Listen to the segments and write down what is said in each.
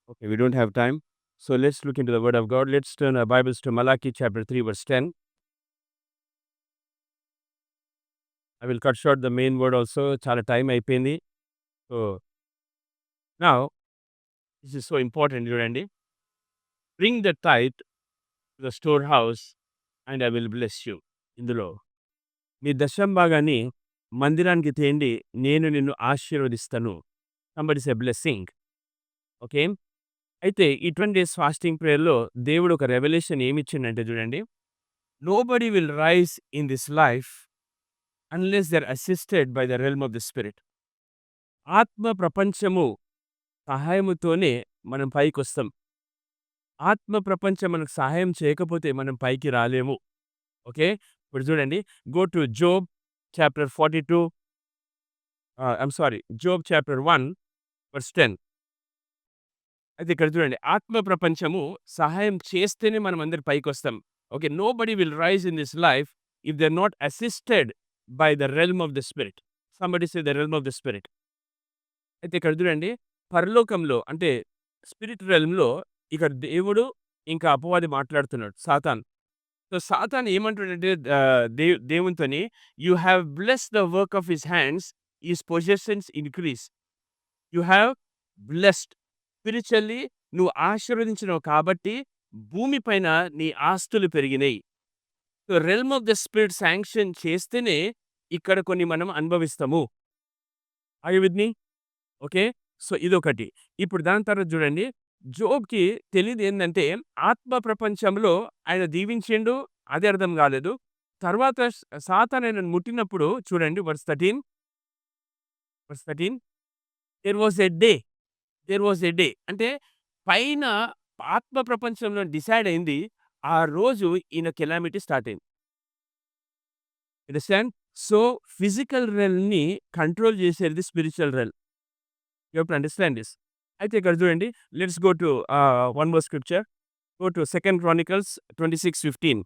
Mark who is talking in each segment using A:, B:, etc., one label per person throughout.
A: Okay, we don't have time. So let's look into the Word of God. Let's turn our Bibles to Malachi chapter 3, verse 10. I will cut short the main word also. Chala time అయిపోయింది. So now, this is so important, చూడండి. Bring the tithe to the storehouse and I will bless you. ఇందులో మీ దశంభాగాన్ని మందిరానికి తేండి, నేను నిన్ను ఆశీర్వదిస్తాను. Somebody say blessing. Okay. అయితే ఈ 20 days fasting ప్రేయర్‌లో దేవుడు ఒక రెవల్యూషన్ ఏమిచ్చిండంటే చూడండి. Nobody will rise in this life unless they are assisted by the realm of the spirit. ఆత్మ ప్రపంచము సహాయముతోనే మనం పైకొస్తాం. ఆత్మ ప్రపంచం మనకు సహాయం చేయకపోతే మనం పైకి రాలేము. ఓకే. ఇప్పుడు చూడండి. Go to Job chapter 42. Job chapter 1 verse 10. అయితే ఇక్కడ చూడండి. ఆత్మ ప్రపంచము సహాయం చేస్తేనే మనం అందరు పైకొస్తాం. Okay. Nobody will rise in this life if they are not assisted by the realm of the spirit. Somebody say the realm of the spirit. అయితే ఇక్కడ చూడండి. పరలోకంలో అంటే స్పిరిట్ రెల్మ్‌లో ఇక్కడ దేవుడు ఇంకా అపవాది మాట్లాడుతున్నాడు సాతాను. సో, సాతాను ఏమంటాడంటే దేవునితోని you have blessed the work of his hands, his possessions increase. You have blessed spiritually నువ్వు ఆశీర్వదించినవు కాబట్టి భూమి పైన నీ ఆస్తులు పెరిగినాయి. So, realm of the spirit sanction చేస్తేనే ఇక్కడ కొన్ని మనం అనుభవిస్తాము. Are you with me? Okay. So, ఇదొకటి. ఇప్పుడు దాని తర్వాత చూడండి. జోబ్‌కి తెలీదేందంటే ఆత్మ ప్రపంచంలో ఆయన దీవించిండు. అది అర్థం కాలేదు. తర్వాత సాతాను ఆయనను ముట్టినప్పుడు చూడండి verse 13. Verse 13. There was a day. There was a day. అంటే పైన ఆత్మ ప్రపంచంలో డిసైడ్ అయింది. ఆ రోజు ఈయన కెలామిటీ స్టార్ట్ అయింది. అండర్‌స్టాండ్? సో, ఫిజికల్ రెల్మ్‌ని కంట్రోల్ చేసేది spiritual realm. You have to understand this. అయితే ఇక్కడ చూడండి. Let's go to one more scripture. Go to 2 Chronicles 26:15.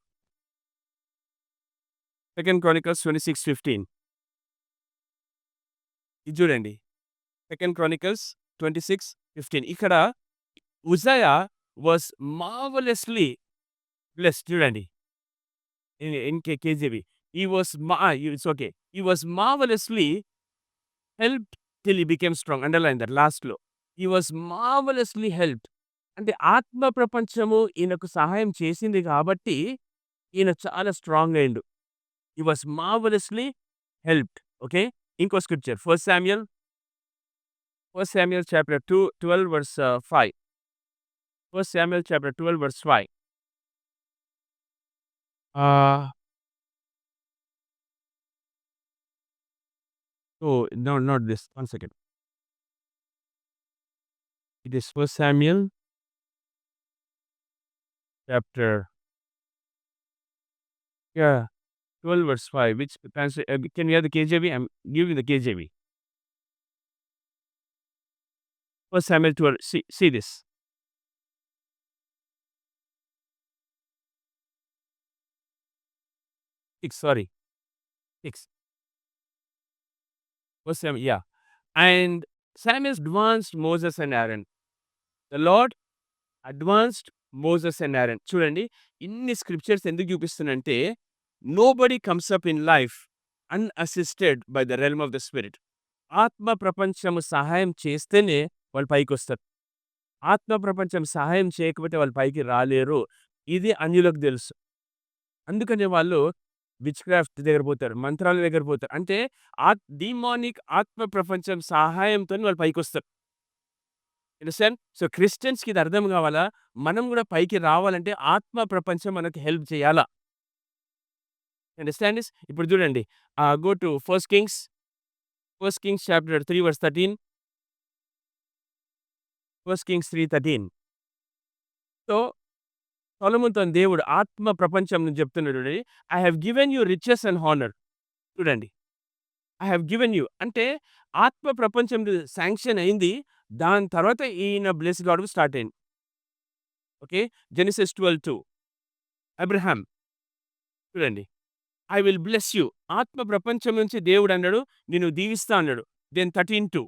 A: 2 Chronicles 26:15. ఇది చూడండి. 2 Chronicles 26:15. ఇక్కడ ఉజ్జాయా వాస్ మార్వెలస్‌లీ బ్లెస్డ్ చూడండి. In KJV. He was it's okay. He was marvellously helped till he became strong. Underline that లాస్ట్‌లో. He was marvellously helped. అంటే ఆత్మ ప్రపంచము ఈయనకు సహాయం చేసింది కాబట్టి ఈయన చాలా స్ట్రాంగ్ అయిండు. He was marvellously helped. Okay. ఇంకో scripture 1 Samuel chapter 12 verse 5. 1 Samuel chapter 12 verse 5. Ah, no not this. One second. It is 1 Samuel chapter yeah! 12 verse 5. Which can we have the KJV? I'm giving the KJV. 1 Samuel 12. See this. 6, sorry. 6. 1 Samuel, yeah. And Samuel advanced Moses and Aaron. The Lord advanced Moses and Aaron. చూడండి. ఇన్ని scriptures ఎందుకు చూపిస్తున్నానంటే nobody comes up in life unassisted by the realm of the spirit. ఆత్మ ప్రపంచము సహాయం చేస్తేనే వాళ్ళు పైకొస్తారు. ఆత్మ ప్రపంచం సహాయం చేయకపోతే వాళ్ళు పైకి రాలేరు. ఇది అన్యులకు తెలుసు. అందుకనే వాళ్ళు విచ్‌క్రాఫ్ట్ దగ్గర పోతారు. మంత్రాల దగ్గర పోతారు. అంటే డీమానిక్ ఆత్మ ప్రపంచం సహాయంతోని వాళ్ళు పైకొస్తారు. అండర్‌స్టాండ్? సో, క్రిస్టియన్స్‌కి ఇది అర్థం కావాలా? మనం కూడా పైకి రావాలంటే ఆత్మ ప్రపంచం మనకు హెల్ప్ చేయాలా. Understand this? ఇప్పుడు చూడండి. Go to 1 Kings chapter 3 verse 13. 1 Kings 3:13. So, సొలొమోనుతోని దేవుడు ఆత్మ ప్రపంచం నుంచి చెప్తున్నాడు చూడండి. I have given you riches and honour. చూడండి. ఐ హావ్ గివెన్ యూ అంటే ఆత్మ ప్రపంచం శాంక్షన్ అయింది. దాని తర్వాత ఈయన బ్లెస్ గాడ్ స్టార్ట్ అయింది. ఓకే. జెనసిస్ 12:2. అబ్రహాం చూడండి. I will bless you. ఆత్మ ప్రపంచం నుంచి దేవుడు అన్నాడు నిన్ను దీవిస్తా అన్నాడు. Then 13:2.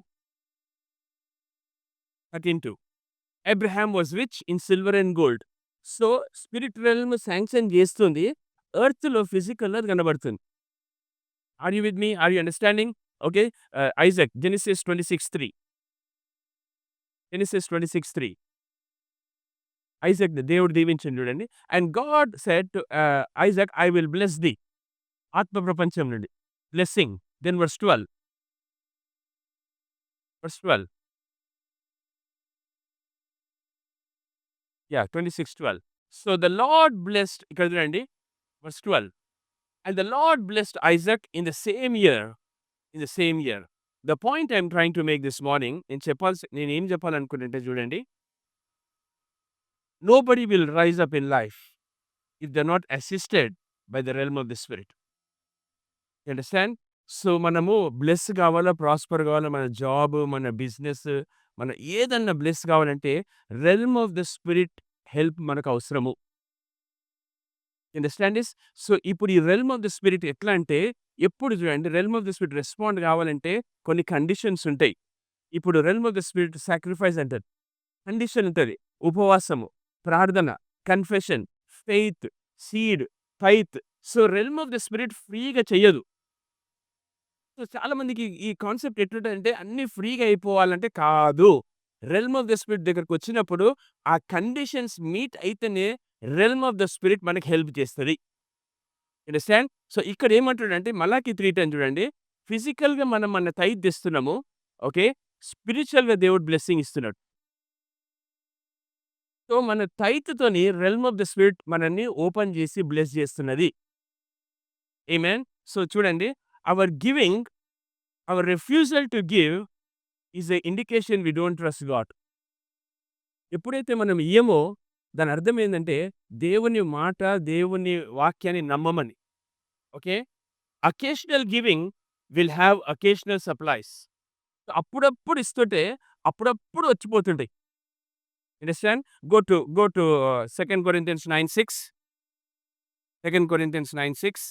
A: Abraham was rich in silver and gold. So, spirit realm sanction చేస్తుంది. ఎర్త్‌లో ఫిజికల్‌లో అది కనబడుతుంది. Are you with me? Are you understanding? Okay. Isaac Genesis 26:3. Genesis 26:3. ఐజాక్‌ని దేవుడు దీవించిండు చూడండి. And God said to Isaac, I will bless thee. ఆత్మ ప్రపంచం నుండి. Blessing. Then verse 12. Verse 12. Yeah! 26:12. So, the Lord blessed ఇక్కడ చూడండి. Verse 12. And the Lord blessed Isaac in the same year. In the same year. The point I am trying to make this morning, నేనేం చెప్పాలనుకున్నానంటే చూడండి. Nobody will rise up in life if they are not assisted by the realm of the spirit. You understand? So, మనము bless కావాలా, prosper కావాలా, మన job, మన business, మన ఏదన్నా బ్లెస్ కావాలంటే realm of the spirit help మనకు అవసరము. You understand this? సో, ఇప్పుడు ఈ రెల్మ్ ఆఫ్ ద స్పిరిట్ ఎట్లా అంటే, ఎప్పుడు చూడండి realm of the spirit respond కావాలంటే కొన్ని కండిషన్స్ ఉంటాయి. ఇప్పుడు realm of the spirit sacrifice అంటారు. కండిషన్ ఉంటది. ఉపవాసము, ప్రార్థన, confession, faith, seed, faith. So, realm of the spirit ఫ్రీగా చెయ్యదు. సో, చాలా మందికి ఈ కాన్సెప్ట్ ఎట్లుంటదంటే అన్నీ ఫ్రీగా అయిపోవాలంటే కాదు. రెల్మ్ ఆఫ్ ద స్పిరిట్ దగ్గరకొచ్చినప్పుడు ఆ కండిషన్స్ మీట్ అయితేనే రెల్మ్ ఆఫ్ ద స్పిరిట్ మనకి హెల్ప్ చేస్తది. అండర్‌స్టాండ్? సో, ఇక్కడ ఏమంటున్నాడంటే మలాకి 3:10 చూడండి. ఫిజికల్‌గా మనం మన తైత్ తెస్తున్నాము. ఓకే. స్పిరిచువల్‌గా దేవుడు బ్లెస్సింగ్ ఇస్తున్నాడు. సో, మన తైత్‌తోని రెల్మ్ ఆఫ్ ద స్పిరిట్ మనల్ని ఓపెన్ చేసి బ్లెస్ చేస్తున్నది. ఆమేన్. సో, చూడండి, our giving, our refusal to give is a indication we don't trust God. ఎప్పుడైతే మనం ఇయ్యమో దాని అర్థం ఏందంటే దేవుని మాట, దేవుని వాక్యాన్ని నమ్మమని. Okay. Occasional giving will have occasional supplies. అప్పుడప్పుడు ఇస్తుంటే అప్పుడప్పుడు వచ్చిపోతుంటాయి. Understand? Go to 2 Corinthians 9:6. 2 Corinthians 9:6.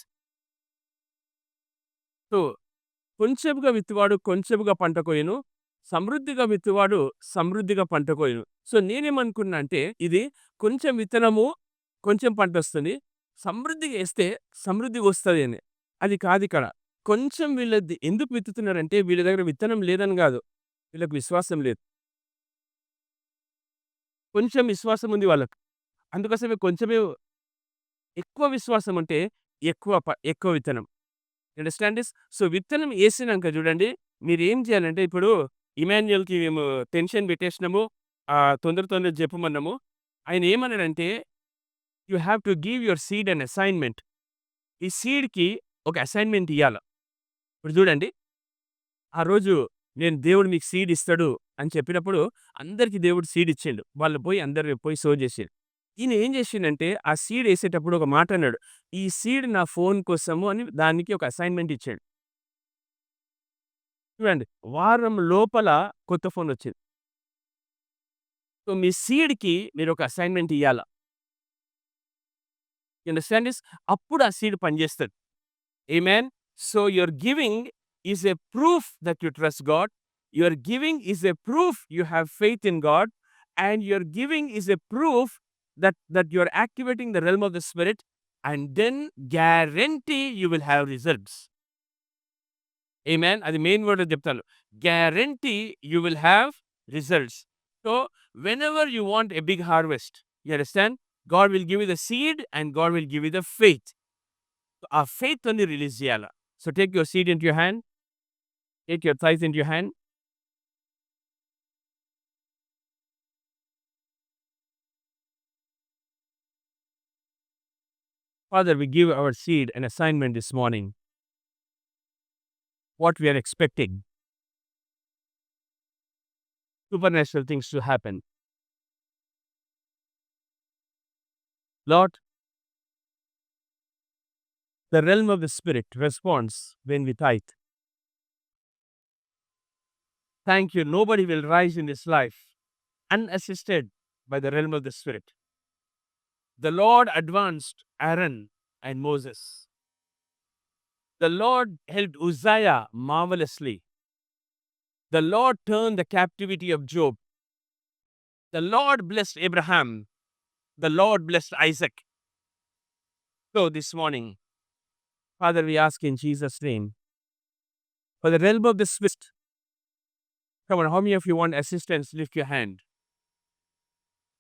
A: So, కొంచెముగా విత్తువాడు కొంచెముగా పంట కోయును. సమృద్ధిగా విత్తువాడు సమృద్ధిగా పంట కోయును. సో, నేనేమనుకున్నా అంటే ఇది కొంచెం విత్తనము, కొంచెం పంటొస్తుంది. సమృద్ధిగా ఏస్తే సమృద్ధిగొస్తది అని. అది కాదిక్కడ. కొంచెం వీళ్ళది ఎందుకు విత్తుతున్నారంటే వీళ్ళ దగ్గర విత్తనం లేదని గాదు. వీళ్ళకి విశ్వాసం లేదు. కొంచెం విశ్వాసం ఉంది వాళ్ళకి. అందుకోసమే కొంచెమే. ఎక్కువ విశ్వాసం ఉంటే ఎక్కువ విత్తనం. Understand this? సో, విత్తనం ఏసినంక చూడండి, మీరేం చేయాలంటే ఇప్పుడు ఇమాన్యుయల్‌కి మేము టెన్షన్ పెట్టేసినాము. తొందర జెప్పమన్నాము. ఆయన ఏమన్నాడంటే, you have to give your seed an assignment. ఈ సీడ్‌కి ఒక అసైన్‌మెంట్ ఇయ్యాల. ఇప్పుడు చూడండి, ఆ రోజు నేను దేవుడు మీకు సీడ్ ఇస్తాడు అని చెప్పినప్పుడు అందరికి దేవుడు సీడ్ ఇచ్చిండు. వాళ్ళు పోయి అందరూ పోయి సో చేసిర్రు. ఈయన ఏం చేసిండంటే ఆ సీడ్ ఏసేటప్పుడు ఒక మాట అన్నాడు. ఈ సీడ్ నా ఫోన్ కోసము అని దానికి ఒక అసైన్‌మెంట్ ఇచ్చాడు. చూడండి, వారం లోపల కొత్త ఫోన్ వచ్చింది. సో, మీ సీడ్‌కి మీరొక అసైన్‌మెంట్ ఇయ్యాల. You understand this? అప్పుడు ఆ సీడ్ పనిచేస్తది. Amen. So, your giving is a proof that you trust God. Your giving is a proof you have faith in God. And your giving is a proof that you are activating the realm of the spirit. And then guarantee you will have results. Amen. అది main word చెప్తాను. Guarantee you will have results. So, whenever you want a big harvest, you understand? God will give you the seed and God will give you the faith. ఆ faith తోని release చేయాల. So, take your seed into your hand. Take your tithe into your hand. Father, we give our seed an assignment this morning. What we are expecting, supernatural things to happen. Lord, the realm of the Spirit responds when we tithe. Thank you. Nobody will rise in this life unassisted by the realm of the Spirit. The Lord advanced Aaron and Moses. The Lord helped Uzziah marvelously. The Lord turned the captivity of Job. The Lord blessed Abraham. The Lord blessed Isaac. So this morning, Father, we ask in Jesus' name, for the realm of the Spirit. Come on, how many of you want assistance? Lift your hand.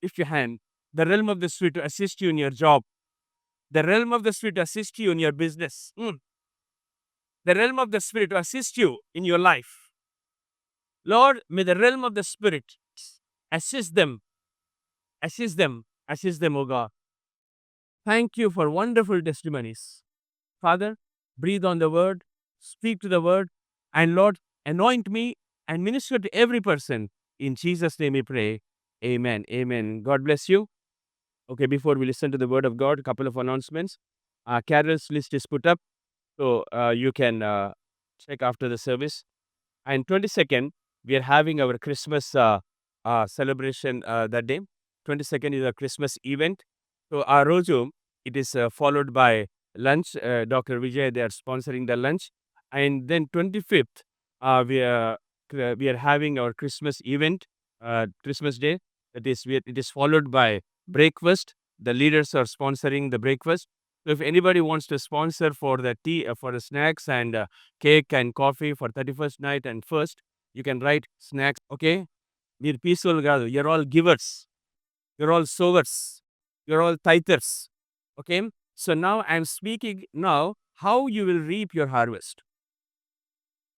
A: Lift your hand. The realm of the Spirit to assist you in your job. The realm of the Spirit to assist you in your business. The realm of the Spirit to assist you in your life. Lord, may the realm of the Spirit assist them. Assist them. Assist them, O God. Thank you for wonderful testimonies. Father, breathe on the word, speak to the word, and Lord, anoint me and minister to every person. In Jesus' name we pray. Amen. Amen. God bless you. Okay, before we listen to the word of God, a couple of announcements. Carol's list is put up, so you can check after the service. And 22nd, we are having our Christmas celebration that day. 22nd is a Christmas event. So our Roju, it is followed by lunch. Dr. Vijay, they are sponsoring the lunch. And then 25th, we are having our Christmas event, Christmas Day. It is followed by breakfast. The leaders are sponsoring the breakfast. So if anybody wants to sponsor for the tea, for the snacks and cake and coffee for 31st night and first, you can write snacks. Okay, మీరు peaceful కాదు, you're all givers, you're all sowers, you're all tithers. Okay, so now I'm speaking now how you will reap your harvest.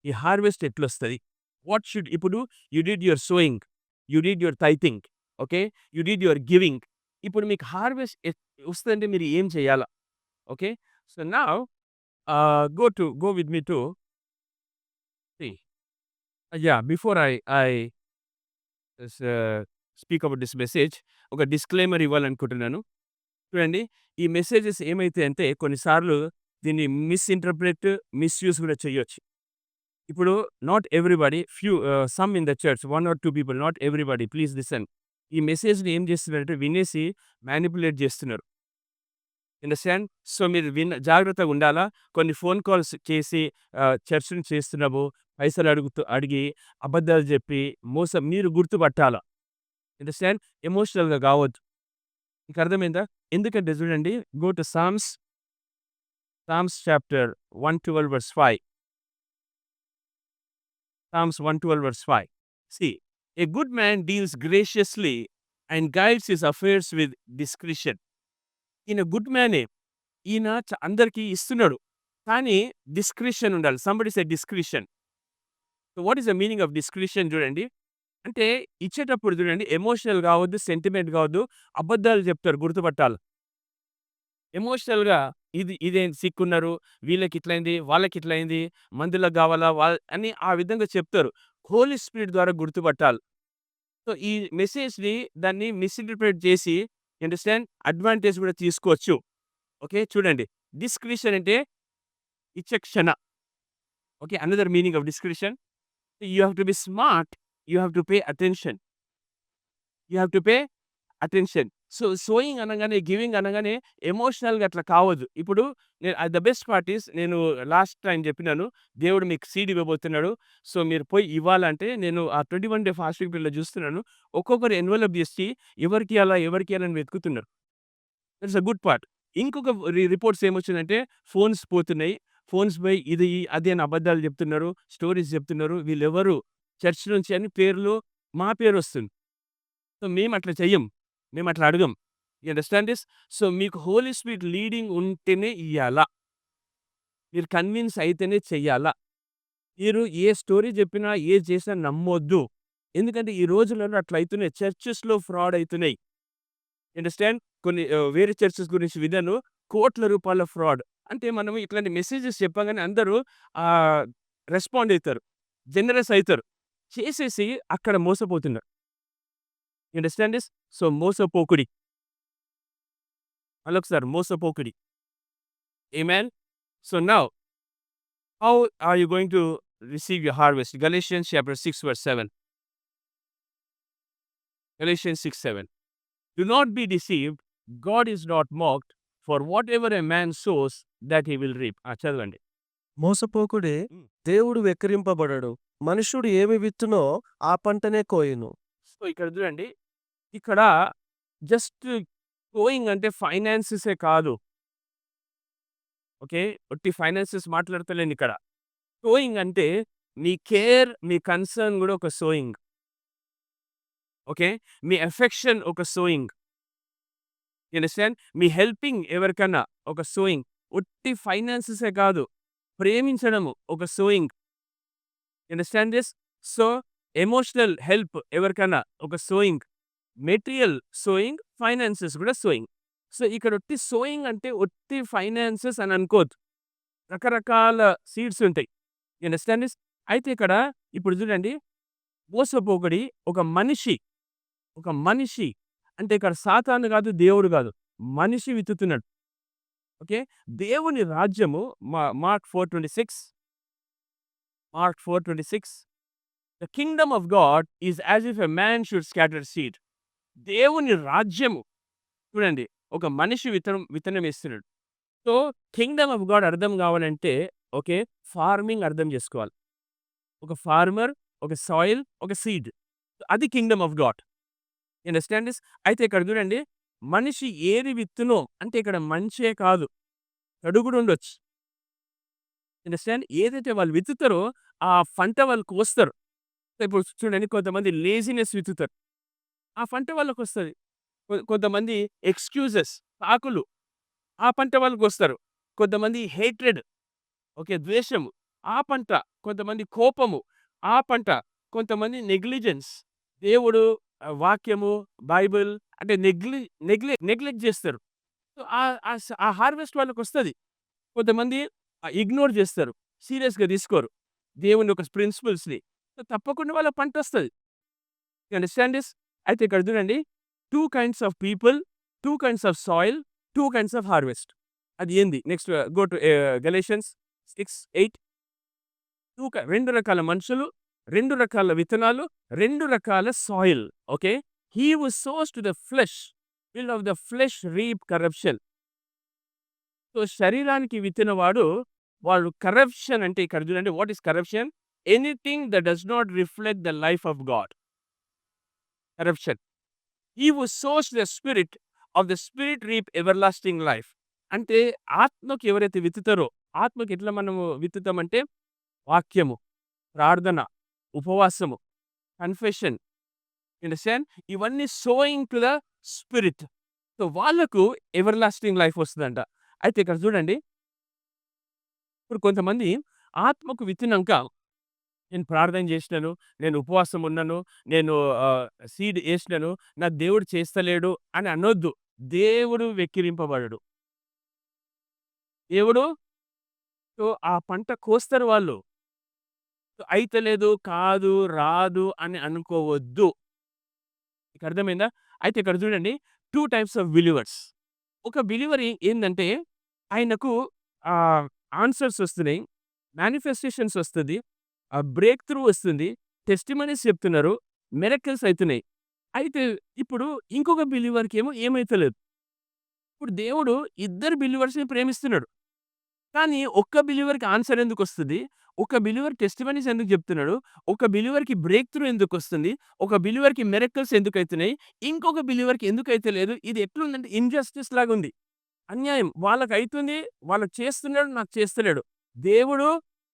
A: ఈ harvest ఎట్లొస్తుంది, what should, ఇప్పుడు you did your sowing, you did your tithing, okay, you did your giving. ఇప్పుడు మీకు harvest వస్తుందంటే మీరు ఏం చేయాలా? Okay, so now go with me to see. Yeah, before I speak about this message, ఒక disclaimer ఇవ్వాలనుకుంటున్నాను. చూడండి, ఈ మెసేజెస్ ఏమైతాయి అంటే కొన్నిసార్లు దీన్ని మిస్ఇంటర్ప్రెట్, మిస్యూజ్ కూడా చేయొచ్చు. ఇప్పుడు not everybody, some in the church, 1 or 2 people, not everybody, please listen. ఈ మెసేజ్ని ఏం చేస్తున్నారంటే వినేసి మ్యానిపులేట్ చేస్తున్నారు. అండర్‌స్టాండ్? సో మీరు జాగ్రత్తగా ఉండాలా. కొన్ని ఫోన్ కాల్స్ చేసి చర్చను చేస్తున్నాము, పైసలు అడిగి అబద్ధాలు చెప్పి మోసం మీరు గుర్తుపట్టాలా. అండర్‌స్టాండ్? ఎమోషనల్‌గా కావద్దు. మీకు అర్థమైందా? ఎందుకంటే చూడండి, go to Psalms chapter 112 verse 5. Psalms 112 verse 5. See, a good man deals graciously and guides his affairs with discretion. ఈయన గుడ్ మ్యానే. ఈయన అందరికీ ఇస్తున్నాడు. కానీ డిస్క్రిషన్ ఉండాలి. Somebody say discretion. So what is the meaning of discretion చూడండి. అంటే ఇచ్చేటప్పుడు చూడండి, ఎమోషనల్ కావద్దు, సెంటిమెంట్ కావద్దు, అబద్ధాలు చెప్తారు, గుర్తుపట్టాలి. ఎమోషనల్‌గా ఇదేం సిక్కున్నారు, వీళ్ళకి ఇట్లయింది, వాళ్ళకి ఇట్లయింది, మందులకు కావాలా అని ఆ విధంగా చెప్తారు. హోలీ స్పిరిట్ ద్వారా గుర్తుపట్టాలి. సో ఈ మెసేజ్‌ని దాన్ని మిస్ఇంటర్ప్రెట్ చేసి, అండర్‌స్టాండ్, అడ్వాంటేజ్ కూడా తీసుకోవచ్చు. ఓకే, చూడండి, డిస్క్రిషన్ అంటే విచక్షణ. Okay, another meaning of discretion. You have to be smart, you have to pay attention. You have to pay attention. So sowing అనగానే, గివింగ్ అనగానే ఎమోషనల్‌గా అట్లా కావద్దు. ఇప్పుడు ద బెస్ట్ పార్ట్ ఈస్, నేను లాస్ట్ టైం చెప్పినాను, దేవుడు మీకు సీడ్ ఇవ్వబోతున్నాడు. సో మీరు పోయి ఇవ్వాలంటే, నేను ఆ 21 డే ఫాస్టింగ్ పీరియడ్‌లో చూస్తున్నాను. ఒక్కొక్కరు ఎన్వలప్ చేసి ఎవరికి ఇయ్యాలని వెతుకుతున్నారు. That's a good part. ఇంకొక రిపోర్ట్స్ ఏమొచ్చిందంటే, ఫోన్స్ పోతున్నాయి. ఫోన్స్ పోయి ఇది, అది అని అబద్ధాలు చెప్తున్నారు, స్టోరీస్ చెప్తున్నారు. వీళ్ళెవరు చర్చ్ నుంచి అని పేర్లు, మా పేరొస్తుంది. సో మేమట్లా చెయ్యం. మేమట్లా అడగం. You understand this? సో మీకు హోలీ స్పిరిట్ లీడింగ్ ఉంటేనే ఇయ్యాలా. మీరు కన్విన్స్ అయితేనే చెయ్యాలా. మీరు ఏ స్టోరీ చెప్పినా, ఏది చేసినా నమ్మొద్దు. ఎందుకంటే ఈ రోజులలో అట్లా అయితున్నాయి. చర్చెస్‌లో ఫ్రాడ్ అయితున్నాయి. అండర్‌స్టాండ్? కొన్ని వేరే చర్చెస్ గురించి విన్నాను. కోట్ల రూపాయల ఫ్రాడ్. అంటే మనం ఇట్లాంటి మెసేజెస్ చెప్పగానే అందరూ ఆహ్, రెస్పాండ్ అయితారు. జనరస్ అయితారు. చేసేసి అక్కడ మోసపోతున్నారు. You understand this? సో మోసపోకుడి. మళ్ళొకసారి మోసపోకుడి. Amen. So now how are you going to receive your harvest? Galatians chapter 6 verse 7. Galatians 6:7. Do not be deceived. God is not mocked. For whatever a man sows, that he will reap. చదవండి.
B: మోసపోకుడే,
A: హ్మ్.
B: దేవుడు వెక్కిరింపబడడు. మనుష్యుడు ఏమి విత్తునో ఆ పంటనే కోయును.
A: So ఇక్కడ చూడండి, ఇక్కడ జస్ట్ సోయింగ్ అంటే ఫైనాన్సెసే కాదు. ఓకే. ఒట్టి ఫైనాన్సెస్ మాట్లాడతలేనిక్కడ. సోయింగ్ అంటే మీ కేర్, మీ కన్సర్న్ గూడా ఒక సోయింగ్. ఓకే. మీ ఎఫెక్షన్ ఒక sowing. You understand? Me helping ఎవరికన్నా ఒక సోయింగ్. ఒట్టి ఫైనాన్సెసే కాదు. ప్రేమించడము ఒక sowing. You understand this? So, emotional help ఎవరికన్నా ఒక సోయింగ్. మెటీరియల్ సోయింగ్, ఫైనాన్సెస్ గూడా సోయింగ్. సో, ఇక్కడ ఒట్టి సోయింగ్ అంటే ఒట్టి ఫైనాన్సెస్ అని అనుకోవద్దు. రకరకాల సీడ్స్ ఉంటాయి. You understand this? అయితే ఇక్కడ ఇప్పుడు చూడండి, మోసపోకడి ఒక మనిషి అంటే ఇక్కడ సాతాను గాదు, దేవుడు గాదు. మనిషి విత్తుతున్నాడు. ఓకే. దేవుని రాజ్యము Mark 4:26 Mark 4:26 the kingdom of God is as if a man should scatter seed. దేవుని రాజ్యము చూడండి, ఒక మనిషి విత్తనం వేస్తున్నాడు. సో, కింగ్డమ్ ఆఫ్ గాడ్ అర్థం కావాలంటే ఓకే, ఫార్మింగ్ అర్థం చేసుకోవాలి. ఒక ఫార్మర్, ఒక సాయిల్, ఒక సీడ్. అది Kingdom of God. You understand this? అయితే ఇక్కడ చూడండి, మనిషి ఏది విత్తునో అంటే ఇక్కడ మంచే కాదు, చెడు కూడా ఉండొచ్చు. అండర్‌స్టాండ్? ఏదైతే వాళ్ళు విత్తుతారో ఆ పంట వాళ్ళు కోస్తారు. ఇప్పుడు చూడండి, కొంతమంది లేజినెస్ విత్తుతారు. ఆ పంట వాళ్ళకొస్తది. కొంతమంది ఎక్స్‌క్యూజెస్, సాకులు, ఆ పంట వాళ్ళు కోస్తారు. కొంతమంది హేట్రెడ్, ఓకే, ద్వేషము, ఆ పంట. కొంతమంది కోపము, ఆ పంట. కొంతమంది నెగ్లిజెన్స్, దేవుడు, వాక్యము, బైబిల్ అంటే నెగ్లెక్ట్ చేస్తారు. సో, ఆ హార్వెస్ట్ వాళ్ళకొస్తది. కొంతమంది ఇగ్నోర్ చేస్తారు. సీరియస్‌గా తీసుకోరు. దేవుని యొక్క ప్రిన్సిపల్స్‌ని. సో, తప్పకుండా వాళ్ళ పంటొస్తది. You understand this? అయితే ఇక్కడ చూడండి, 2 kinds of people, 2 kinds of soil, 2 kinds of harvest. అది ఏంది? Next go to Galatians 6:8. 2 రకాల మనుషులు, 2 రకాల విత్తనాలు, 2 రకాల soil. Okay. He who sows to the flesh will of the flesh reap corruption. So, శరీరానికి విత్తినవాడు వాడు కరప్షన్ అంటే ఇక్కడ చూడండి, what is corruption? Anything that does not reflect the life of God. Corruption. He who sows the spirit of the spirit reap everlasting life. అంటే ఆత్మకి ఎవరైతే విత్తుతారో, ఆత్మకి ఎట్లా మనము విత్తుతామంటే వాక్యము, ప్రార్థన, ఉపవాసము, కన్ఫెషన్, అండర్‌స్టాండ్? ఇవన్నీ sowing to the spirit. So, వాళ్ళకు ఎవర్‌లాస్టింగ్ లైఫ్ వస్తదంట. అయితే ఇక్కడ చూడండి, ఇప్పుడు కొంతమంది ఆత్మకు విత్తినంక నేను ప్రార్థన చేసినాను, నేను ఉపవాసం ఉన్నాను, నేను సీడ్ ఏసినాను, నా దేవుడు చేస్తలేడు అని అనొద్దు. దేవుడు వెక్కిరింపబడడు. దేవుడు, సో, ఆ పంట కోస్తారు వాళ్ళు. సో, అయితలేదు, కాదు, రాదు అని అనుకోవద్దు. మీకు అర్థమైందా? అయితే ఇక్కడ చూడండి, 2 టైప్స్ ఆఫ్ బిలీవర్స్. ఒక బిలీవర్ ఏందంటే ఆయనకు ఆహ్, ఆన్సర్స్ వస్తున్నాయి. మానిఫెస్టేషన్స్ వస్తది. బ్రేక్ త్రూ వస్తుంది. టెస్టిమనీస్ చెప్తున్నారు. మిరకిల్స్ అయితున్నాయి. అయితే ఇప్పుడు ఇంకొక బిలీవర్‌కేమో ఏమైతలేదు. ఇప్పుడు దేవుడు ఇద్దరు బిలీవర్స్‌ని ప్రేమిస్తున్నాడు. కానీ ఒక్క బిలీవర్‌కి ఆన్సర్ ఎందుకొస్తది? ఒక బిలీవర్ టెస్టిమనీస్ ఎందుకు చెప్తున్నాడు? ఒక బిలీవర్‌కి బ్రేక్ త్రూ ఎందుకొస్తుంది? ఒక బిలీవర్‌కి మిరకిల్స్ ఎందుకైతున్నాయి? ఇంకొక బిలీవర్‌కి ఎందుకైతలేదు? ఇది ఎట్లుందంటే ఇన్‌జస్టిస్ లాగుంది. అన్యాయం. వాళ్ళకైతుంది, వాళ్ళకి చేస్తున్నాడు, నాకు చేస్తలేడు. దేవుడు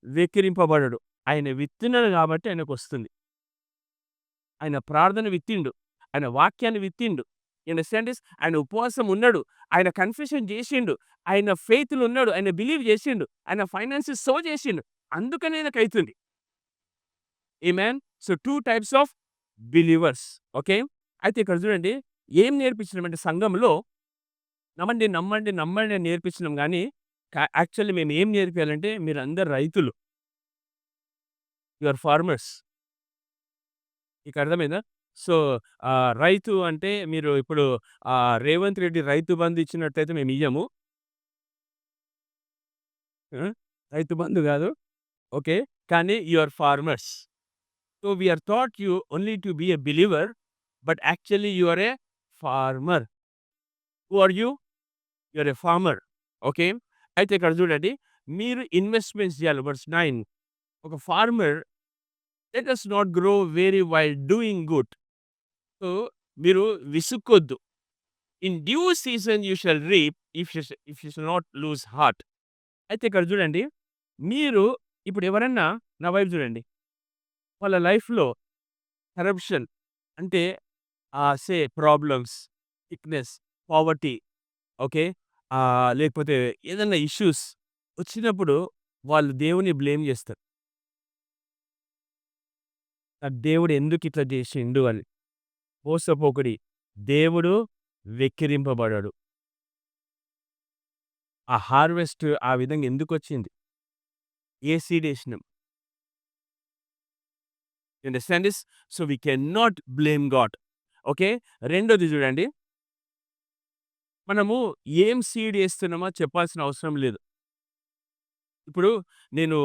A: వెక్కిరింపబడడు. ఆయన విత్తినడు కాబట్టి ఆయనకొస్తుంది. ఆయన ప్రార్థన విత్తిండు. ఆయన వాక్యాన్ని విత్తిండు. You understand this? ఆయన ఉపవాసం ఉన్నాడు. ఆయన కన్ఫెషన్ చేసిండు. ఆయన ఫెయిత్‌లో ఉన్నాడు. ఆయన బిలీవ్ చేసిండు. ఆయన ఫైనాన్సెస్ సో చేసిండు. అందుకనే ఆయనకైతుంది. Amen. So, 2 types of believers. Okay. అయితే ఇక్కడ చూడండి, ఏం నేర్పించినామంటే సంఘంలో నమ్మండి, నమ్మండి, నమ్మండి అని నేర్పించినాం గానీ, యాక్చువల్లీ మేము ఏం నేర్పియాలంటే మీరందరూ రైతులు. You are farmers. మీకు అర్థమైందా? సో, రైతు అంటే మీరు ఇప్పుడు రేవంత్ రెడ్డి రైతు బంధు ఇచ్చినట్టయితే మేమియ్యము. ఆ! రైతు బంధు గాదు. ఓకే. కానీ you are farmers. So, we are thought you only to be a believer, but actually you are a farmer. Who are you? You are a farmer. Okay. అయితే ఇక్కడ చూడండి, మీరు ఇన్వెస్ట్‌మెంట్స్ చేయాలి. వర్స్ 9. ఒక farmer let us not grow weary while doing good. So, మీరు విసుక్కోద్దు. In due season you shall reap if you shall not lose heart. అయితే ఇక్కడ చూడండి. మీరు ఇప్పుడు ఎవరన్నా నా వైపు చూడండి. వాళ్ళ లైఫ్‌లో కరప్షన్ అంటే ప్రాబ్లమ్స్, సిక్‌నెస్, పావర్టీ ఓకే. లేకపోతే ఏదన్నా ఇష్యూస్ వచ్చినప్పుడు వాళ్ళు దేవుడిని బ్లేమ్ చేస్తారు. దేవుడు ఎందుకిట్లా చేసిండు అని. మోసపోకుడి. దేవుడు వెక్కిరింపబడడు. ఆ హార్వెస్ట్ ఆ విధంగా ఎందుకొచ్చింది? ఏ సీడేసినాం. You understand this? So, we cannot blame God. Okay. రెండోది చూడండి. మనము ఏం సీడ్ ఏస్తున్నామో చెప్పాల్సిన అవసరం లేదు. ఇప్పుడు నేను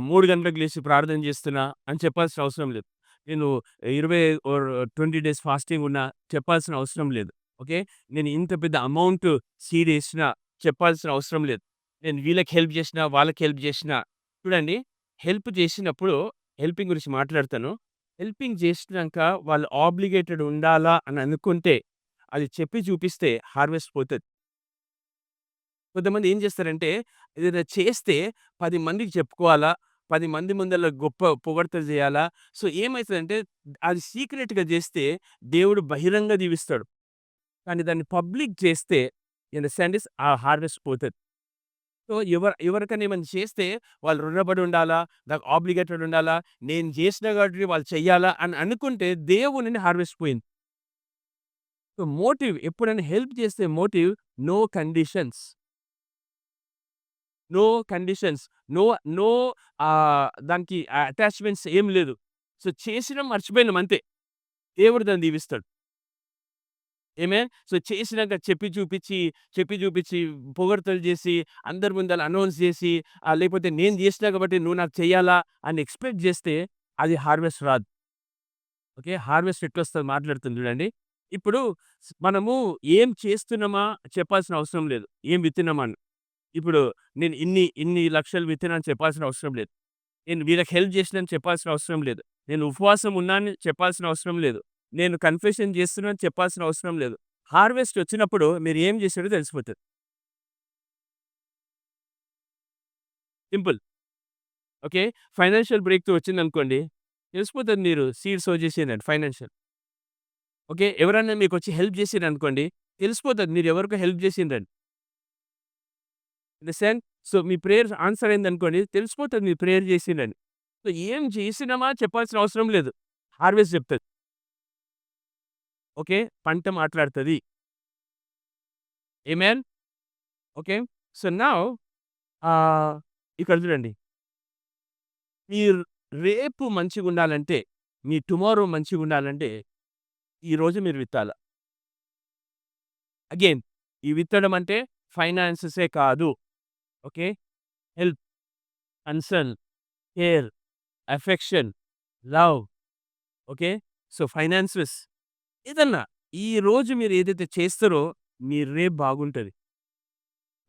A: 3 గంటలకు లేచి ప్రార్థన చేస్తున్నా అని చెప్పాల్సిన అవసరం లేదు. నేను 20 ఆర్ 20 డేస్ ఫాస్టింగ్ ఉన్నా చెప్పాల్సిన అవసరం లేదు. ఓకే. నేను ఇంత పెద్ద అమౌంట్ సీడ్ ఏసినా చెప్పాల్సిన అవసరం లేదు. నేను వీళ్ళకి హెల్ప్ చేసినా, వాళ్ళకి హెల్ప్ చేసినా చూడండి. హెల్ప్ చేసినప్పుడు హెల్పింగ్ గురించి మాట్లాడతాను. హెల్పింగ్ చేసినంక వాళ్ళు ఆబ్లిగేటెడ్ ఉండాలా అని అనుకుంటే అది చెప్పి చూపిస్తే హార్వెస్ట్ పోతది. కొంతమంది ఏం చేస్తారంటే, ఏదైనా చేస్తే 10 మందికి చెప్పుకోవాలా, 10 మంది ముందల గొప్ప పొగడ్తలు చేయాలా. సో, ఏమైతదంటే అది సీక్రెట్‌గా చేస్తే దేవుడు బహిరంగ దీవిస్తాడు. కానీ దాన్ని పబ్లిక్ చేస్తే ఇన్ ద సెన్స్ ఆ హార్వెస్ట్ పోతది. సో, ఎవరికైనా ఏమైనా చేస్తే వాళ్ళు రుణపడి ఉండాలా, నాకు ఆబ్లిగేటెడ్ ఉండాలా, నేను చేసినా కాబట్టి వాళ్ళు చెయ్యాలా అని అనుకుంటే దేవుని హార్వెస్ట్ పోయింది. సో, మోటివ్ ఎప్పుడైనా హెల్ప్ చేస్తే motive no conditions. No conditions. No no దానికి అటాచ్‌మెంట్స్ ఏం లేదు. సో, చేసినాం మర్చిపోయినాం అంతే. దేవుడు దాన్ని దీవిస్తాడు. ఆమేన్. సో, చేసినాక చెప్పి చూపించి, పొగడ్తలు చేసి, అందరి ముందల అనౌన్స్ చేసి, లేకపోతే నేను చేసినా కాబట్టి నువ్వు నాకు చెయ్యాలా అని ఎక్స్‌పెక్ట్ చేస్తే అది హార్వెస్ట్ రాదు. ఓకే. హార్వెస్ట్ ఎట్లొస్తది మాట్లాడుతుంది చూడండి. ఇప్పుడు మనము ఏం చేస్తున్నామా చెప్పాల్సిన అవసరం లేదు. ఏం విత్తినామా అని. ఇప్పుడు నేను ఇన్ని లక్షలు విత్తినాను చెప్పాల్సిన అవసరం లేదు. నేను వీళ్ళకి హెల్ప్ చేసినాను చెప్పాల్సిన అవసరం లేదు. నేను ఉపవాసం ఉన్నానని చెప్పాల్సిన అవసరం లేదు. నేను కన్ఫెషన్ చేస్తున్నానని చెప్పాల్సిన అవసరం లేదు. హార్వెస్ట్ వచ్చినప్పుడు మీరు ఏం చేసారో తెలిసిపోతది. Simple. Okay. Financial breakthrough వచ్చిందనుకోండి. తెలిసిపోతది మీరు సీడ్ సో చేసిండ్రని ఫైనాన్షియల్. ఓకే. ఎవరైనా మీకొచ్చి హెల్ప్ చేసిర్రనుకోండి. తెలిసిపోతది మీరు ఎవరికో హెల్ప్ చేసిండ్రని. ఇన్ ద సెన్స్ సో, మీ ప్రేయర్ ఆన్సర్ అయిందనుకోండి. తెలిసిపోతది మీరు ప్రేయర్ చేసిండ్రని. సో, ఏం చేసినామా చెప్పాల్సిన అవసరం లేదు. హార్వెస్ట్ చెప్తది. ఓకే. పంట మాట్లాడుతది. ఆమేన్. ఓకే. సో, నౌ ఆహ్, ఇక్కడ చూడండి. మీరు రేపు మంచిగుండాలంటే, మీ టుమారో మంచిగుండాలంటే, ఈరోజు మీరు విత్తాల. అగైన్ ఈ విత్తడం అంటే ఫైనాన్సెసే కాదు. Okay. Help, concern, care, affection, love. Okay. So, finances ఏదన్నా ఈరోజు మీరు ఏదైతే చేస్తారో, మీ రేపు బాగుంటది.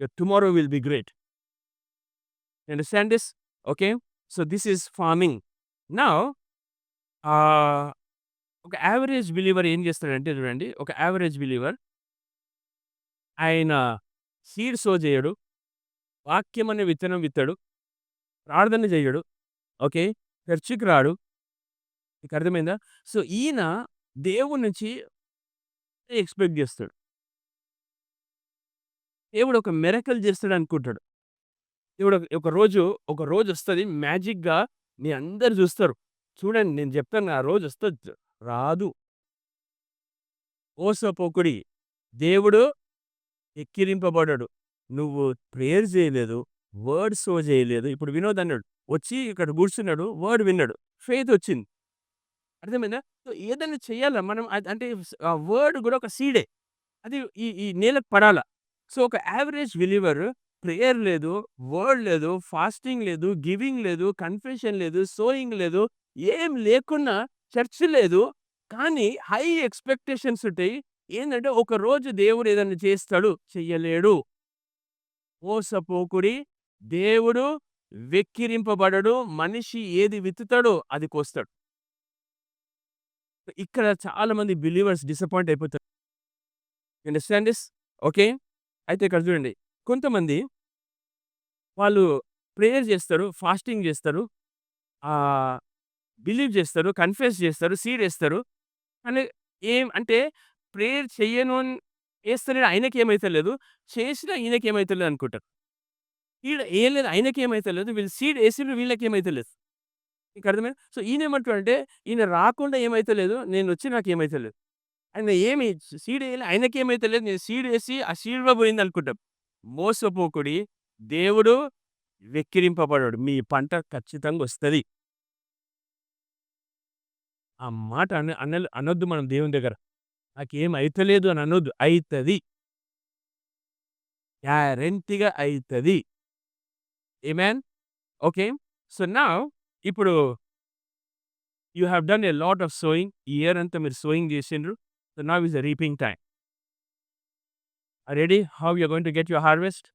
A: Your tomorrow will be great. You understand this? Okay. So, this is farming. Now ఆహ్, ఒక యావరేజ్ బిలీవర్ ఏం చేస్తాడంటే చూడండి. ఒక యావరేజ్ బిలీవర్ ఆయన సీడ్ సో చేయడు. వాక్యం అనే విత్తనం విత్తడు. ప్రార్థన చెయ్యడు. ఓకే. చర్చికి రాడు. మీకు అర్థమైందా? సో, ఈయన దేవుడి నుంచి ఎక్స్‌పెక్ట్ చేస్తాడు. దేవుడు ఒక మిరకిల్ చేస్తాడనుకుంటాడు. దేవుడు ఒక రోజొస్తది మ్యాజిక్‌గా మీ అందరూ చూస్తారు. చూడండి నేను చెప్తాను ఆ రోజొస్తది. రాదు. మోసపోకుడి. దేవుడు ఎక్కిరింపబడడు. నువ్వు ప్రేయర్ చేయలేదు. వర్డ్ సో చేయలేదు. ఇప్పుడు వినోద్ అన్నాడు. వచ్చి ఇక్కడ కూర్చున్నాడు. వర్డ్ విన్నాడు. ఫెయిత్ వచ్చింది. అర్థమైందా? సో, ఏదైనా చేయాలా మనం అంటే ఆ వర్డ్ కూడా ఒక సీడే. అది ఈ ఈ నేలకు పడాల. సో, ఒక యావరేజ్ బిలీవర్ ప్రేయర్ లేదు, వర్డ్ లేదు, ఫాస్టింగ్ లేదు, గివింగ్ లేదు, కన్ఫెషన్ లేదు, సోయింగ్ లేదు, ఏం లేకున్నా చర్చ్ లేదు. కానీ హై ఎక్స్‌పెక్టేషన్స్ ఉంటాయి. ఏందంటే ఒకరోజు దేవుడు ఏదైనా చేస్తాడు, చెయ్యలేడు. మోసపోకుడి. దేవుడు వెక్కిరింపబడడు. మనిషి ఏది విత్తుతాడో అది కోస్తాడు. ఇక్కడ చాలా మంది బిలీవర్స్ డిసప్పాయింట్ అయిపోతారు. You understand this? ఓకే. అయితే ఇక్కడ చూడండి. కొంతమంది వాళ్ళు ప్రేయర్ చేస్తారు, ఫాస్టింగ్ చేస్తారు, ఆహ్, బిలీవ్ చేస్తారు, కన్ఫెస్ చేస్తారు, సీడేస్తారు. కానీ అంటే ప్రేయర్ చెయ్యను ఏస్తలేడు ఆయనకేమైతలేదు. చేసినా ఈయనకేమైతలేదు అనుకుంటారు. ఈడ ఏం లేదు ఆయనకేమైతలేదు. వీళ్ళు సీడ్ ఏసిండ్రు వీళ్ళకేమైతలేదు. మీకు అర్థమైందా? సో, ఈయనేమంటాడంటే ఈయన రాకుండా ఏమైతలేదు. నేనొచ్చి నాకేమైతలేదు. ఆయన ఏమి సీడేయలే ఆయనకేమైతలేదు. నేను సీడేసి ఆ సీడ్‌లో పోయిందనుకుంటాం. మోసపోకుడి. దేవుడు వెక్కిరింపబడడు. మీ పంట ఖచ్చితంగొస్తది. ఆ మాట అనొద్దు మనం దేవుని దగ్గర. నాకేం అయితలేదు అని అనొద్దు. అయితది. గ్యారంటీ‌గా అయితది. ఆమేన్. ఓకే. సో, నౌ ఇప్పుడు you have done a lot of sowing. ఈ ఇయర్ అంతా మీరు సోయింగ్ చేసిండ్రు. So, now is the reaping time. Ready? How you are going to get your harvest?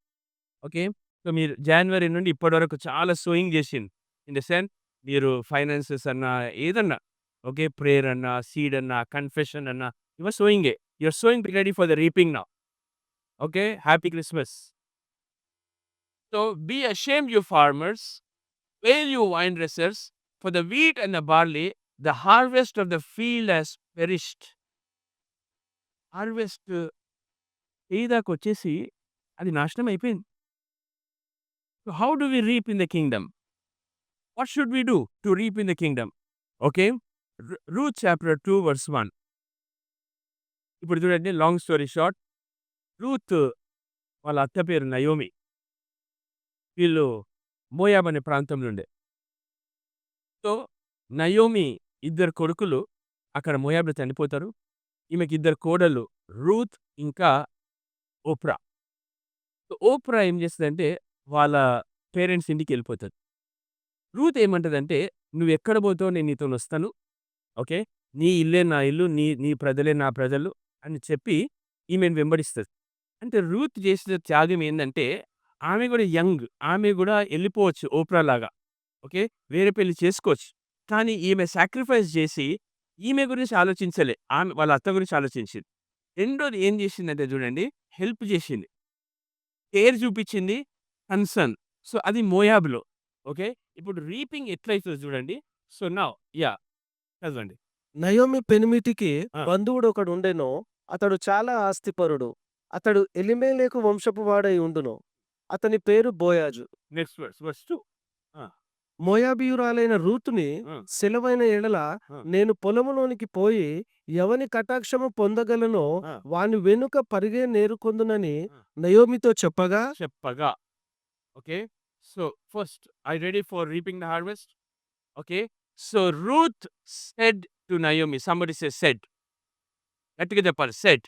A: Okay. So, మీరు జాన్యువరి నుండి ఇప్పటి వరకు చాలా సోయింగ్ చేసిండ్రు. ఇన్ ద సెన్స్ మీరు ఫైనాన్సెస్ అన్నా, ఏదన్నా ఓకే. ప్రేయర్ అన్నా, సీడ్ అన్నా, కన్ఫెషన్ అన్నా, you are sowing it. You are sowing ready for the reaping now. Okay. Happy Christmas. So be ashamed, you farmers, wail, you vine dressers, for the wheat and the barley, the harvest of the field has perished. Harvest ఏదాకొచ్చేసి అది నాశనం అయిపోయింది. So how do we reap in the kingdom? What should we do to reap in the kingdom? Okay. Ruth chapter 2 verse 1. ఇప్పుడు చూడండి, long story short. Ruth వాళ్ళ అత్త పేరు Naomi. వీళ్ళు మోయాబ్ అనే ప్రాంతం నుండే. సో, నయోమి ఇద్దరు కొడుకులు అక్కడ మోయాబ్‌లో చనిపోతారు. ఈమెకి ఇద్దరు కోడళ్ళు రూత్ ఇంకా ఓప్రా. సో, ఓప్రా ఏం చేస్తదంటే వాళ్ళ పేరెంట్స్ ఇంటికెళ్ళిపోతది. రూత్ ఏమంటదంటే, "నువ్వెక్కడ పోతావో నేను నీతోనొస్తాను. ఓకే. నీ ఇల్లే నా ఇల్లు. నీ నీ ప్రజలే నా ప్రజలు" అని చెప్పి ఈమెను వెంబడిస్తది. అంటే రూత్ చేసిన త్యాగం ఏందంటే, ఆమె గూడా యంగ్. ఆమె గూడా ఎళ్ళిపోవచ్చు ఓప్రాలాగా. ఓకే. వేరే పెళ్లి చేసుకోవచ్చు. కానీ ఈమె సాక్రిఫైస్ జేసి, ఈమె గురించి ఆలోచించలే. ఆమె వాళ్ళ అత్త గురించి ఆలోచించింది. రెండోది ఏం జేసిందంటే చూడండి, హెల్ప్ జేసింది. కేర్ చూపిచ్చింది. కన్సర్న్. సో, అది మోయాబులో. ఓకే. ఇప్పుడు రీపింగ్ ఎట్లయితదో చూడండి. So, now yeah! చదవండి.
B: నయోమి పెనిమిటికి
A: ఆ!
B: బంధువుడొకడుండెను. అతడు చాలా ఆస్తిపరుడు. అతడు ఎలీమెలెకు వంశపు వాడై ఉండును. అతని పేరు బోయాజు.
A: Next verse 2. ఆ!
B: మోయాబీయురాలైన రూతుని
A: ఆ!
B: సెలవైన ఎడల
A: ఆ!
B: నేను పొలములోనికి పోయి ఎవని కటాక్షము పొందగలనో
A: ఆ!
B: వాని వెనుక పరిగే నేరుకొందునని
A: ఆ!
B: నయోమితో చెప్పగా,
A: చెప్పగా. Okay. So, first are you ready for reaping the harvest? Okay. So, Ruth said to Naomi. Somebody say said. గట్టిగా చెప్పాలి. Said.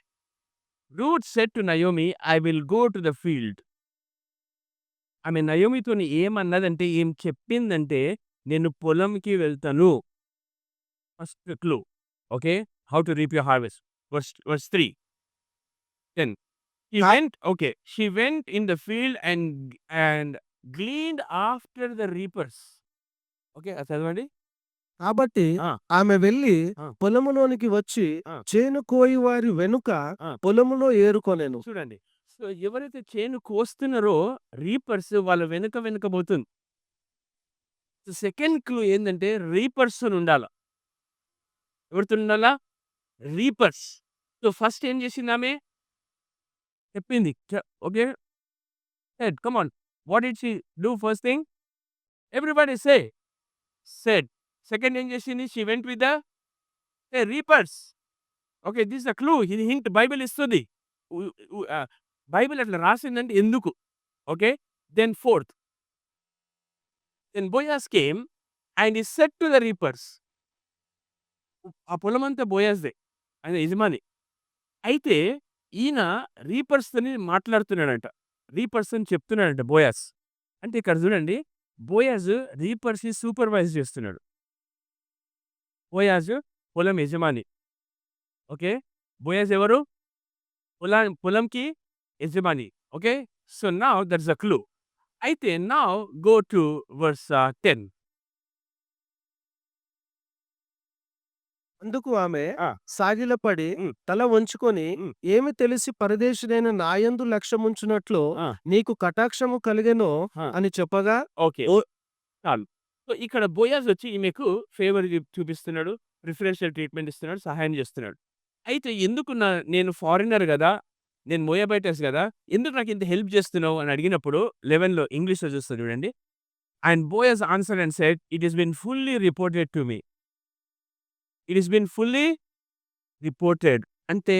A: Ruth said to Naomi, "I will go to the field." ఆమె నయోమితోని ఏమన్నదంటే, ఏం చెప్పిందంటే, "నేను పొలంకి వెళ్తాను." First clue. Okay. How to reap your harvest. Verse 3, 10. She
B: కా
A: went okay. She went in the field and gleaned after the reapers. Okay. అది చదవండి.
B: కాబట్టి
A: ఆ!
B: ఆమె వెళ్లి
A: ఆ!
B: పొలములోనికి వచ్చి
A: ఆ!
B: చేను కోయువారి వెనుక
A: ఆ!
B: పొలములో ఏరుకొనెను.
A: చూడండి. సో, ఎవరైతే చేను కోస్తున్నారో రీపర్స్ వాళ్ళ వెనక వెనక పోతుంది. సో, సెకండ్ క్లూ ఏందంటే రీపర్సనుండాల. ఎవరితోనుండాలా? రీపర్స్. సో, ఫస్ట్ ఏం చేసిందామె? చెప్పింది. Okay. Said come on. What did she do first thing? Everybody say. Said. Second ఏం చేసింది? She went with the reapers. Okay. This the clue. ఇది హింట్ బైబిల్ ఇస్తుంది. ఉ ఉ బైబిల్ అట్లా రాసిందంటే ఎందుకు? Okay. Then fourth. Then Boaz came and he said to the reapers. ఆ పొలమంతా బోయాజ్‌దే. ఆయన యజమాని. అయితే ఈయన రీపర్స్‌తోని మాట్లాడుతున్నాడంట. రీపర్స్ అని చెప్తున్నాడంట బోయాజ్. అంటే ఇక్కడ చూడండి, బోయాజ్ రీపర్స్‌ని సూపర్వైజ్ చేస్తున్నాడు. బోయాజ్ పొలం యజమాని. ఓకే. బోయాజ్ ఎవరు? పొలంకి యజమాని. Okay. So, now that is the clue. అయితే నౌ గో టు వర్స్ 10.
B: అందుకు ఆమె
A: ఆ!
B: సాగిలపడి
A: హ్మ్.
B: తల వంచుకొని,
A: హ్మ్.
B: ఏమి తెలిసి పరదేశినైన నాయందు లక్ష్యముంచునట్లు
A: ఆ!
B: నీకు కటాక్షము కలిగెనో
A: ఆ!
B: అని చెప్పగా,
A: ఓకే. చాలు. సో, ఇక్కడ బోయాజ్ వచ్చి ఈమెకు ఫేవర్ చూపిస్తున్నాడు. ప్రిఫరెన్షియల్ ట్రీట్‌మెంట్ ఇస్తున్నాడు. సహాయం చేస్తున్నాడు. అయితే ఎందుకు నేను ఫారినర్ గదా! నేను మోయాబైటస్ గదా! ఎందుకు నాకింత హెల్ప్ చేస్తున్నావు అని అడిగినప్పుడు 11లో ఇంగ్లీష్‌లో చూస్తా చూడండి. And Boaz answered and said, "it has been fully reported to me." It has been fully reported. అంటే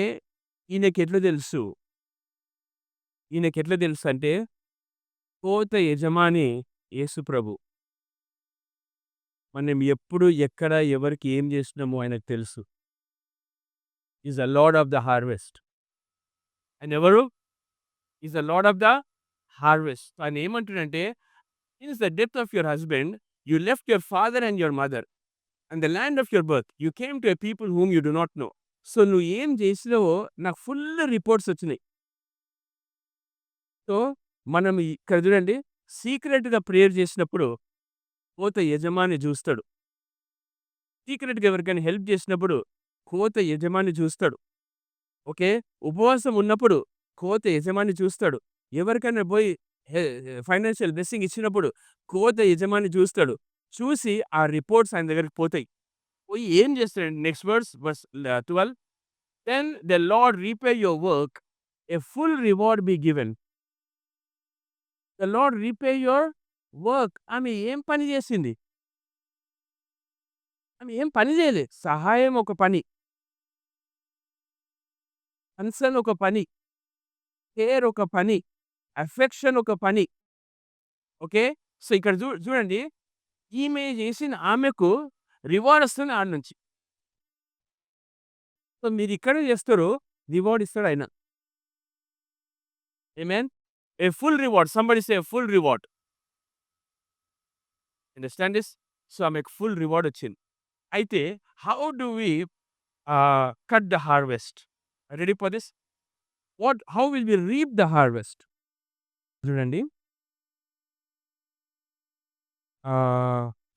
A: ఈయనకెట్లా తెలుసు? ఈయనకెట్లా తెలుసంటే కోత యజమాని యేసు ప్రభు. మనం ఎప్పుడు, ఎక్కడ, ఎవరికి ఏం చేస్తున్నామో ఆయనకు తెలుసు. Is the lord of the harvest. ఆయనెవరు? Is the lord of the harvest. ఆయన ఏమంటుడంటే, "since the death of your husband, you left your father and your mother and the land of your birth. You came to a people whom you do not know." So, నువ్వు ఏం చేసినావో నాకు full reports వచ్చినాయి. So, మనం ఇక్కడ చూడండి, సీక్రెట్‌గా prayer చేసినప్పుడు కోత యజమాని చూస్తాడు. సీక్రెట్‌గా ఎవరికైనా హెల్ప్ చేసినప్పుడు కోత యజమాని చూస్తాడు. ఓకే. ఉపవాసం ఉన్నప్పుడు కోత యజమాని చూస్తాడు. ఎవరికైనా పోయి హె ఫైనాన్షియల్ బ్లెస్సింగ్ ఇచ్చినప్పుడు కోత యజమాని చూస్తాడు. చూసి ఆ రిపోర్ట్స్ ఆయన దగ్గరికి పోతాయి. పోయి ఏం చేస్తాడంటే next verse 12, "then the Lord repay your work, a full reward be given." The Lord repay your work. ఆమె ఏం పని చేసింది? ఆమె ఏం పని చేయలే. సహాయం ఒక పని. కన్సర్న్ ఒక పని. కేర్ ఒక పని. అఫెక్షన్ ఒక పని. ఓకే. సో, ఇక్కడ చూడండి. ఈమె చేసిన ఆమెకు రివార్డ్ వస్తుంది ఆడ నుంచి. సో, మీరిక్కడే చేస్తారు. రివార్డ్ ఇస్తాడు ఆయన. Amen. A full reward. Somebody say full reward. Understand this? So, ఆమెకు ఫుల్ రివార్డ్ వచ్చింది. అయితే how do we cut the harvest? Ready for this? How will we reap the harvest? చూడండి.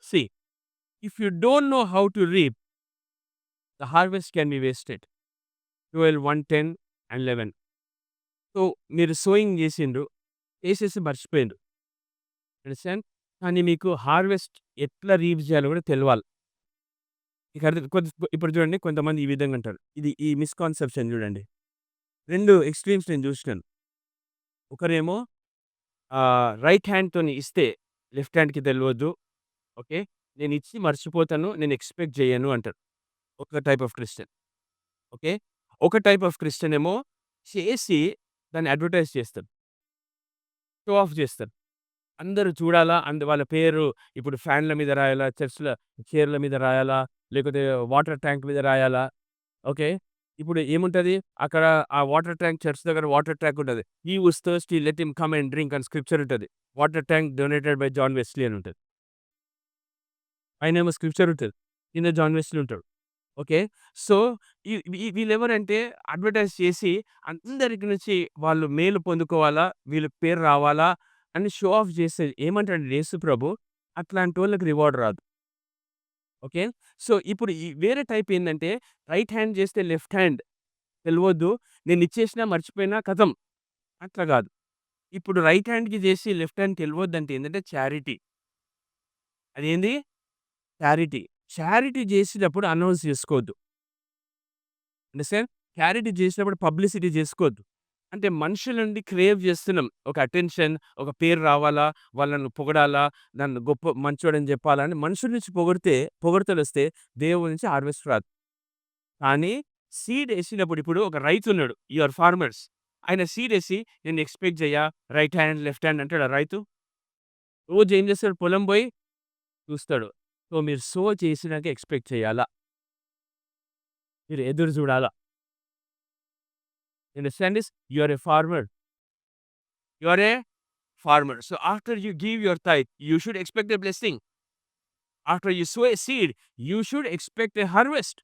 A: See, if you don't know how to reap, the harvest can be wasted. 12, 1, 10 and 11. So, మీరు sowing చేసిండ్రు. చేసేసి మర్చిపోయిండ్రు. Understand? కానీ మీకు harvest ఎట్లా reap చేయాలో కూడా తెలవాలి. మీకు ఇప్పుడు చూడండి, కొంతమంది ఈ విధంగా అంటారు. ఈ మిస్‌కాన్సెప్షన్ చూడండి. 2 ఎక్స్‌ట్రీమ్స్ నేను చూసినాను. ఒకరేమో రైట్ హ్యాండ్‌తోని ఇస్తే లెఫ్ట్ హ్యాండ్‌కి తెలవద్దు. ఓకే. నేనిచ్చి మర్చిపోతాను. నేను ఎక్స్‌పెక్ట్ చేయను అంటారు. ఒక టైప్ ఆఫ్ క్రిస్టియన్. ఓకే. ఒక టైప్ ఆఫ్ క్రిస్టియన్ ఏమో చేసి దాన్ని అడ్వర్టైజ్ చేస్తారు. షో ఆఫ్ చేస్తారు. అందరూ చూడాలా, వాళ్ళ పేరు ఇప్పుడు ఫ్యాన్‌ల మీద రాయాలా, చర్చ్‌ల చైర్‌ల మీద రాయాలా, లేకపోతే వాటర్ ట్యాంక్ మీద రాయాలా. ఓకే. ఇప్పుడు ఏముంటది? అక్కడ ఆ వాటర్ ట్యాంక్, చర్చ్ దగ్గర వాటర్ ట్యాంక్ ఉంటది. "He who is thirsty let him come and drink" అని స్క్రిప్చర్ ఉంటది. Water tank donated by John Wesley అని ఉంటది. పైనేమో స్క్రిప్చర్ ఉంటది. కింద జాన్ వెస్లీ ఉంటాడు. ఓకే. సో, ఈ ఈ వీళ్ళెవరంటే అడ్వర్టైజ్ చేసి అందరికి నుంచి వాళ్ళు మేలు పొందుకోవాలా, వీళ్ళకి పేరు రావాలా అని షో ఆఫ్ చేసేది. ఏమంటాడంటే యేసు ప్రభు, అట్లాంటోళ్ళకి రివార్డ్ రాదు. ఓకే. సో, ఇప్పుడు ఈ వేరే టైప్ ఏందంటే రైట్ హ్యాండ్ చేస్తే లెఫ్ట్ హ్యాండ్ తెలవద్దు. నేనిచ్చేసినా మర్చిపోయినా ఖతం. అట్లా గాదు. ఇప్పుడు రైట్ హ్యాండ్‌కి చేసి లెఫ్ట్ హ్యాండ్ తెలవద్దంటే ఏందంటే చారిటీ. అదేంది? చారిటీ. చారిటీ చేసేటప్పుడు అనౌన్స్ చేసుకోవద్దు. అండర్‌స్టాండ్? చారిటీ చేసినప్పుడు పబ్లిసిటీ చేసుకోవద్దు. అంటే మనుషుల నుండి క్రేవ్ చేస్తున్నాం. ఒక అటెన్షన్, ఒక పేరు రావాలా, వాళ్ళను పొగడాలా, నన్ను గొప్ప మంచోడని చెప్పాలా అని మనుషుల నుంచి పొగడ్తలొస్తే దేవుడి నుంచి హార్వెస్ట్ రాదు. కానీ సీడ్ ఏసినప్పుడు ఇప్పుడు ఒక రైతున్నాడు. You are farmers. ఆయన సీడేసి నేను ఎక్స్‌పెక్ట్ జేయ రైట్ హ్యాండ్, లెఫ్ట్ హ్యాండ్ అంటాడా రైతు? రోజు ఏం చేస్తాడు? పొలం పోయి చూస్తాడు. సో, మీరు చేసినాక ఎక్స్‌పెక్ట్ చేయాలా. మీరు ఎదురు చూడాలా. You understand this? You are a farmer. You are a farmer. So after you give your tithe, you should expect a blessing. After you sow a seed, you should expect a harvest.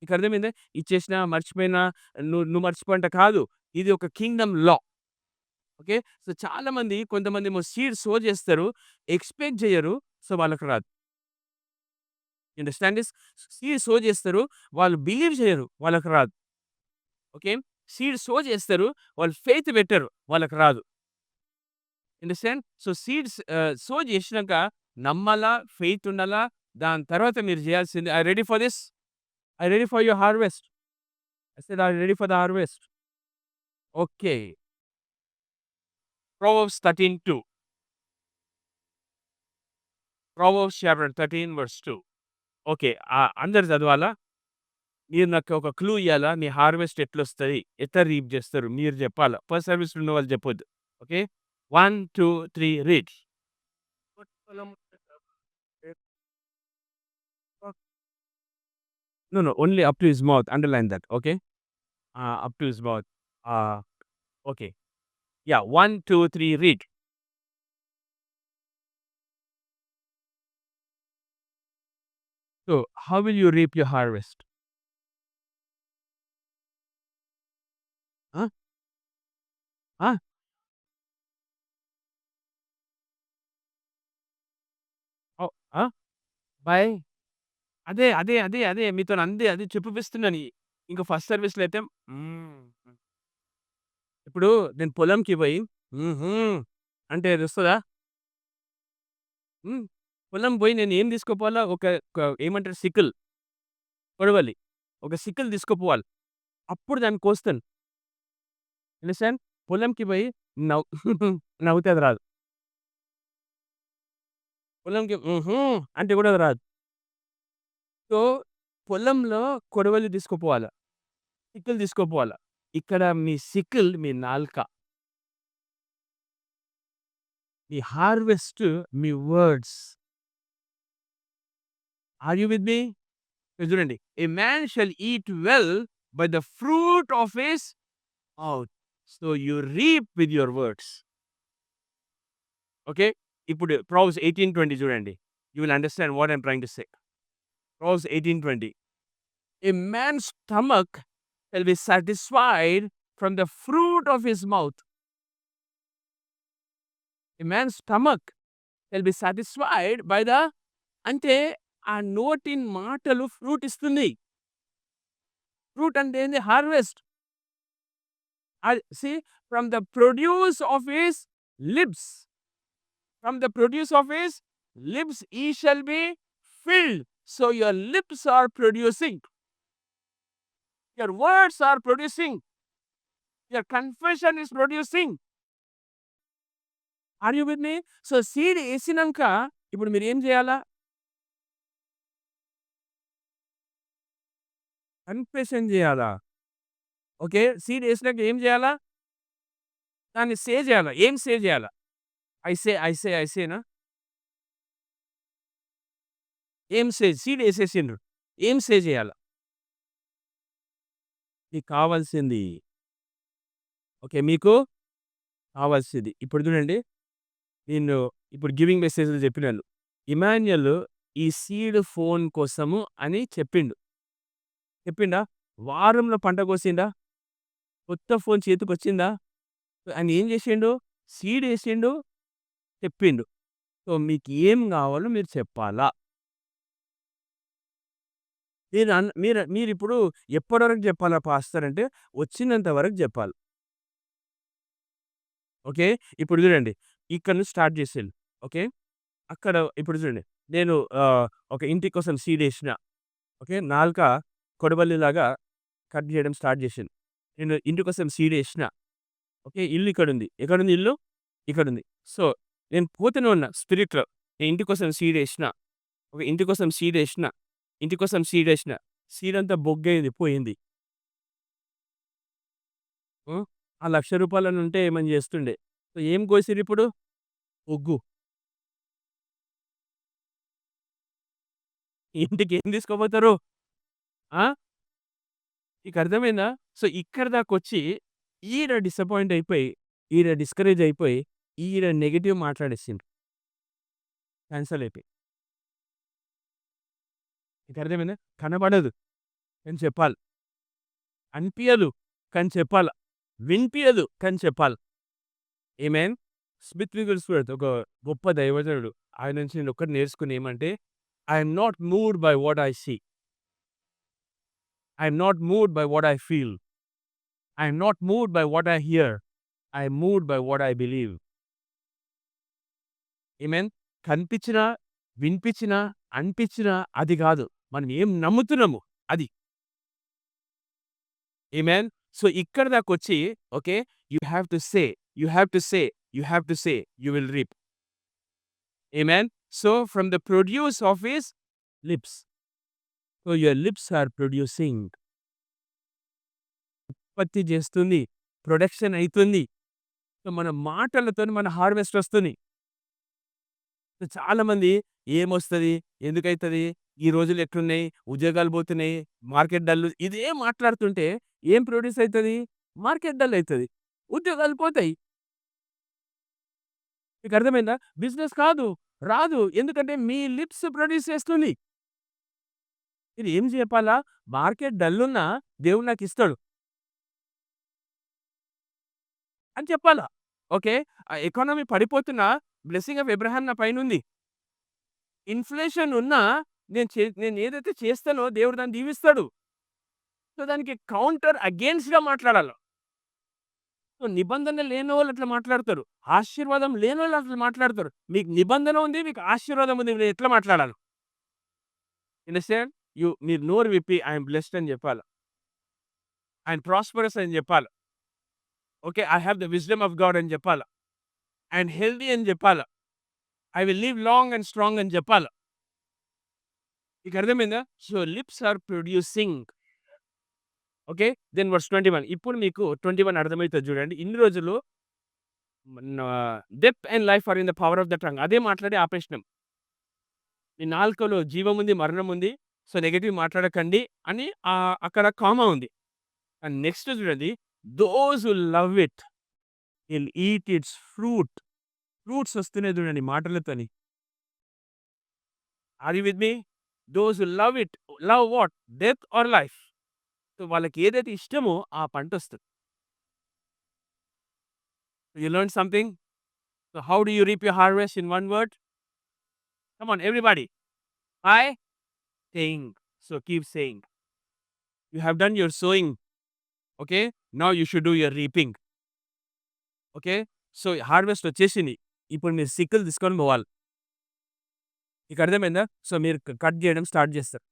A: మీకు అర్థమైందా? ఇచ్చేసినా, మర్చిపోయినా, నువ్వు మర్చిపో కాదు. ఇది ఒక Kingdom లా. Okay. So, చాలామంది కొంతమందేమో సీడ్ సో చేస్తారు. ఎక్స్‌పెక్ట్ చేయరు. సో, వాళ్ళకి రాదు. You understand this? Seed so చేస్తారు. వాళ్ళు బిలీవ్ చేయరు. వాళ్ళకి రాదు. ఓకే. సీడ్ సో చేస్తారు. వాళ్ళు ఫెయిత్ పెట్టరు. వాళ్ళకి రాదు. అండర్‌స్టాండ్? సో సీడ్స్ సో చేసినాక నమ్మాలా, ఫెయిత్ ఉండాలా. దాని తర్వాత మీరు చేయాల్సింది I ready for this? I ready for your harvest? I said I ready for the harvest. Okay. Proverbs 13:2. Proverbs chapter 13 verse 2. Okay. అందరు చదవాలా? మీరు నాకు ఒక క్లూ ఇయ్యాలా? మీ హార్వెస్ట్ ఎట్లొస్తది? ఎట్లా రీప్ చేస్తారు? మీరు చెప్పాలా? ఫస్ట్ సర్వీస్‌లో ఉన్నవాళ్ళు చెప్పొద్దు. Okay. 1, 2, 3 read. No, no. Only up to his mouth. Underline that. Okay. Up to his mouth. Ah, okay. Yeah! 1, 2, 3 read. So, how will you reap your harvest? ఆ? ఆ? ఓహ్! ఆ? బై అదే మీతోని అందే అది చెప్పిపిస్తున్నాను. ఇంక ఫస్ట్ సర్వీస్‌లో అయితే ఇప్పుడు నేను పొలంకి పోయి హుహు. అంటే అదొస్తదా? హ్మ్. పొలం పోయి నేను ఏం తీసుకుపోవాలా? ఒక ఏమంటారు సికిల్, కొడవలి. ఒక సికిల్ తీసుకుపోవాలి. అప్పుడు దాన్ని కోస్తాను. అండర్‌స్టాండ్? పొలంకి పోయి నవ్ నవ్వితే అది రాదు. పొలంకి అంటే కూడా అది రాదు. సో, పొలంలో కొడవలి తీసుకుపోవాల. సికిల్ తీసుకుపోవాల. ఇక్కడ మీ సికిల్ మీ నాలుక. మీ హార్వెస్ట్ మీ words. Are you with me? ఇక్కడ చూడండి. A man shall eat well by the fruit of his mouth. So, you reap with your words. Okay. ఇప్పుడు ప్రొవెర్బ్స్ 18:20 చూడండి. You will understand what I am trying to say. Proverbs 18:20. A man's stomach shall be satisfied from the fruit of his mouth. A man's stomach shall be satisfied by the అంటే ఆ నోటి మాటలు fruit ఇస్తుంది. Fruit అంటే ఏంది? Harvest. See from the produce of his lips. From the produce of his lips he shall be filled. So your lips are producing. Your words are producing. Your confession is producing. Are you with me? So seed ఏసినంక ఇప్పుడు మీరేం జేయాలా? Confession జేయాలా? Okay. Seed ఏసినాక ఏం జేయాలా? దాన్ని సే జేయాలా? ఏం సే జేయాలా? ఐ సేనా? ఏం సే సీడ్ ఏసేసిండ్రు. ఏం సే జేయాలా? మీకు కావాల్సింది. ఓకే. మీకు కావాల్సింది. ఇప్పుడు జూడండి. నేను ఇప్పుడు గివింగ్ మెసేజ్‌లు జెప్పినాను. ఇమాన్యుయల్ ఈ సీడ్ ఫోన్ కోసము అని చెప్పిండు. చెప్పిండా? వారంలో పంట కోసిండా? కొత్త ఫోన్ చేతికొచ్చిందా? ఆయన ఏం జేసిండు? సీడ్ ఏసిండు. చెప్పిండు. సో, మీకేం గావాలో మీరు చెప్పాలా? మీరిప్పుడు ఎప్పటి వరకు జెప్పాలా పాస్టర్ అంటే, వచ్చినంత వరకు జెప్పాలి. ఓకే. ఇప్పుడు జూడండి. ఇక్కడ నుంచి స్టార్ట్ జేసిండు. ఓకే. అక్కడ ఇప్పుడు చూడండి. నేను ఒక ఇంటి కోసం సీడేసిన. ఓకే. నాలుక కొడవలిలాగా కట్ జేయడం స్టార్ట్ జేసింది. నేను ఇంటి కోసం సీడేసిన. ఓకే. ఇల్లు ఇక్కడుంది. ఎక్కడుంది ఇల్లు? ఇక్కడుంది. సో, నేను పోతూనే ఉన్నా స్పిరిట్‌లో. నేను ఇంటి కోసం సీడేసిన. ఒక ఇంటి కోసం సీడేసిన. ఇంటి కోసం సీడేసిన. సీడంతా బొగ్గయింది. పోయింది. హ్మ్. ఆ రూ. 1,00,000 ఉంటే ఏమన్నా జేస్తుండే. సో, ఏం కోసిర్రిప్పుడు? ఒగ్గు. ఇంటికి ఏం తీసుకుపోతారు? ఆ! మీకర్థమైందా? సో, ఇక్కడి దాకొచ్చి ఈడ డిసప్పాయింట్ అయిపోయి, ఈడ డిస్కరేజ్ అయిపోయి, ఈడ నెగెటివ్ మాట్లాడేసిండ్రు. కాన్సెల్ అయిపోయి. మీకర్థమైందా? కనబడదు. కానీ చెప్పాలి. అనిపియదు. కానీ చెప్పాల. వినిపియదు. కానీ చెప్పాలి. ఆమేన్. స్మిత్ విగ్గిల్స్‌వర్త్ ఒక గొప్ప దైవజనుడు. ఆయన నుంచి నేనొక్కటి నేర్చుకున్నది ఏమంటే, I am not moved by what I see. I am not moved by what I feel. I am not moved by what I hear. I am moved by what I believe. ఆమేన్. కనిపించినా, వినిపించినా, అనిపించినా అది కాదు. మనం ఏం నమ్ముతున్నాము అది. Amen. So ఇక్కడ దాకొచ్చి okay. You have to say, you have to say, you have to say, you will reap. Amen. So from the produce of his lips. So your lips are producing. ఉత్పత్తి చేస్తుంది. Production అయితుంది. So మన మాటలతోని మన harvest వస్తుంది. So చాలామంది ఏమొస్తది? ఎందుకైతది? ఈ రోజులు ఎట్లున్నాయి? ఉద్యోగాలు పోతున్నాయి. Market dull. ఇదే మాట్లాడుతుంటే ఏం ప్రొడ్యూస్ అయితది? మార్కెట్ డల్ అయితది. ఉద్యోగాలు పోతాయి. మీకు అర్థమైందా? బిజినెస్ కాదు. రాదు. ఎందుకంటే మీ లిప్స్ ప్రొడ్యూస్ చేస్తుంది. మీరు ఏం చెప్పాలా? మార్కెట్ డల్లున్నా దేవుడు నాకిస్తాడు అని చెప్పాలా. ఓకే. ఆ ఎకానమీ పడిపోతున్నా బ్లెస్సింగ్ ఆఫ్ అబ్రహాం నా పైనుంది. ఇన్‌ఫ్లేషన్ ఉన్నా నేను ఏదైతే చేస్తానో దేవుడు దాన్ని దీవిస్తాడు. సో దానికి కౌంటర్ అగెయిన్స్ట్‌గా మాట్లాడాల. సో నిబంధన లేనోళ్ళు అట్లా మాట్లాడతారు. ఆశీర్వాదం లేనోళ్ళు అట్లా మాట్లాడతారు. మీకు నిబంధన ఉంది. మీకు ఆశీర్వాదం ఉంది. మీరు ఎట్లా మాట్లాడాలి? అండర్‌స్టాండ్? మీరు నోరు విప్పి ఐ యామ్ బ్లెస్డ్ అని చెప్పాల. ఐ యామ్ ప్రాస్పరస్ అని చెప్పాల. Okay. I have the wisdom of God అని చెప్పాల. ఐ యామ్ హెల్తీ అని చెప్పాల. I will live long and strong అని చెప్పాల. మీకు అర్థమైందా? So lips are producing. Okay. Then verse 21. ఇప్పుడు మీకు 21 అర్థమైతది చూడండి. ఇన్ని రోజులు death and life are in the power of the tongue. అదే మాట్లాడి ఆపేసినాం. మీ నాలుకలో జీవం ఉంది, మరణం ఉంది. సో నెగెటివ్ మాట్లాడకండి అని అక్కడ కామా ఉంది. అండ్ నెక్స్ట్ చూడండి. Those who love it will eat its fruit. Fruits వస్తున్నాయి చూడండి మాటలతోని. Are you with me? Those who love it. Love what? Death or life. So వాళ్ళకి ఏదైతే ఇష్టమో ఆ పంటొస్తది. You learn something? So how do you reap your harvest in one word? Come on everybody. By saying. So keep saying. You have done your sowing. Okay. Now you should do your reaping. Okay. So harvest వచ్చేసింది. ఇప్పుడు మీరు sickle తీసుకొని పోవాలి. మీకు అర్థమైందా? So మీరు cut చేయడం start చేస్తారు.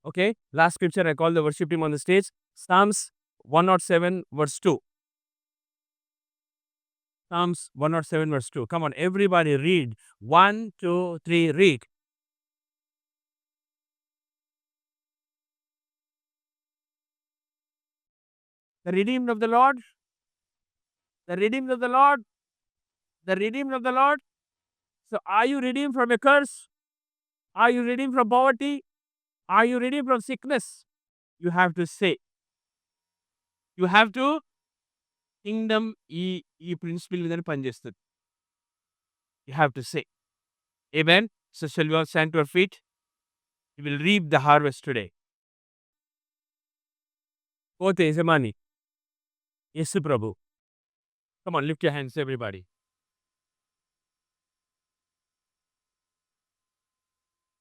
A: Okay. Last scripture I call the worship team on the stage. Psalms 107 verse 2. Psalms 107 verse 2. Come on, everybody read. 1, 2, 3, read. The redeemed of the Lord, the redeemed of the Lord, the redeemed of the Lord. So are you redeemed from a curse? Are you redeemed from poverty? Are you redeemed from sickness? You have to say. You have to kingdom ఈ principal మీదనే పనిచేస్తుంది. You have to say. Amen. So shall we all stand to our feet? We will reap the harvest today. పోతే యజమాని యేసు ప్రభు. Come on, lift your hands, everybody.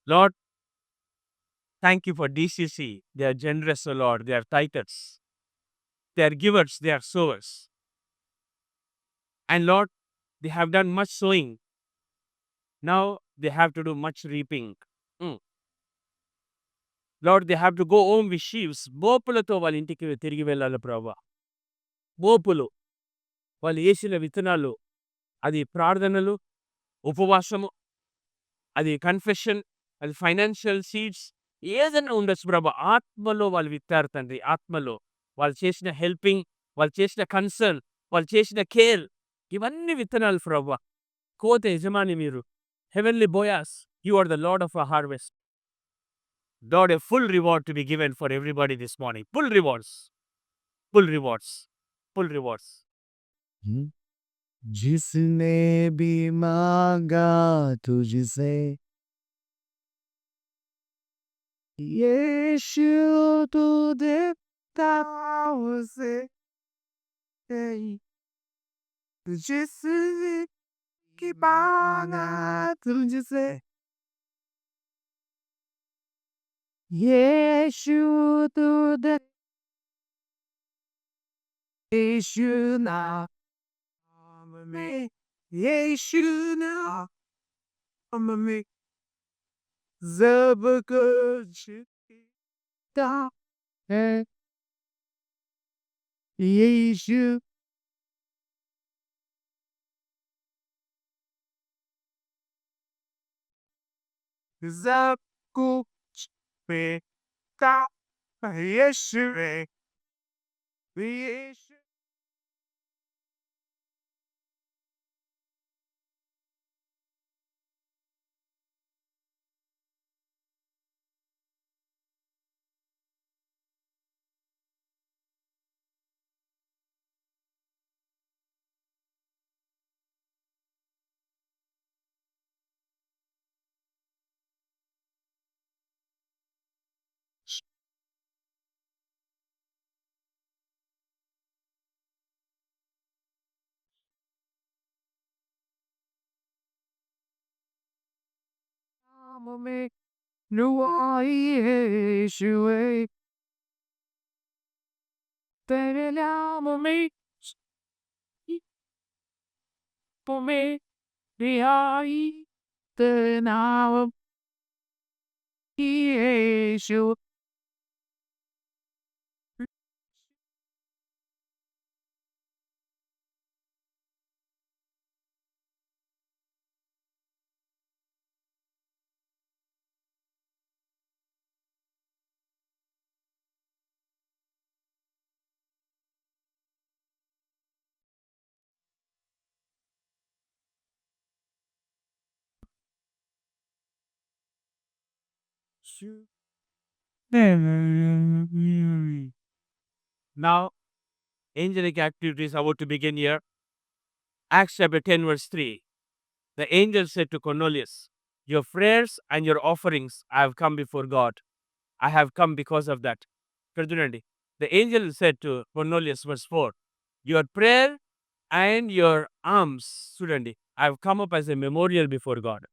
A: Lord, thank you for DCC. They are generous, O Lord. They are tithers. They are givers. They are sowers. And Lord, they have done much sowing. Now they have to do much reaping. Lord, they have to go home with sheaves. మోపులతో వాళ్ళ ఇంటికి తిరిగి వెళ్ళాలి ప్రభువా. మోపులు. వాళ్ళు వేసిన విత్తనాలు. అది ప్రార్థనలు, ఉపవాసము, అది కన్ఫెషన్, అది ఫైనాన్షియల్ సీడ్స్ ఏదైనా ఉండొచ్చు ప్రభా. ఆత్మలో వాళ్ళు విత్తారు తండ్రి. ఆత్మలో వాళ్ళు చేసిన హెల్పింగ్, వాళ్ళు చేసిన కన్సర్న్, వాళ్ళు చేసిన కేర్, ఇవన్నీ విత్తనాలు ప్రభువా. కోత యజమాని మీరు. Heavenly Boaz, you are the lord of our harvest. Lord, a full reward to be given for everybody this morning. Full rewards. Full rewards. Full rewards.
C: जिसने भी मांगा तुझसे यीशु तू देता उसे जिसने की मांगा तुझसे Yeshu to the Yeshu na me Yeshu na me Zabakuchita Yeshu Zakuchita Yeshu Yeshu me no Yeshu me for me the eye the now Yeshu
A: Now, angelic activity is about to begin here. Acts chapter 10, verse 3. The angel said to Cornelius, your prayers and your offerings I have come before God. I have come because of that. ఇక్కడ చూడండి. The angel said to Cornelius, verse 4, your prayer and your alms, చూడండి, I have come up as a memorial before God.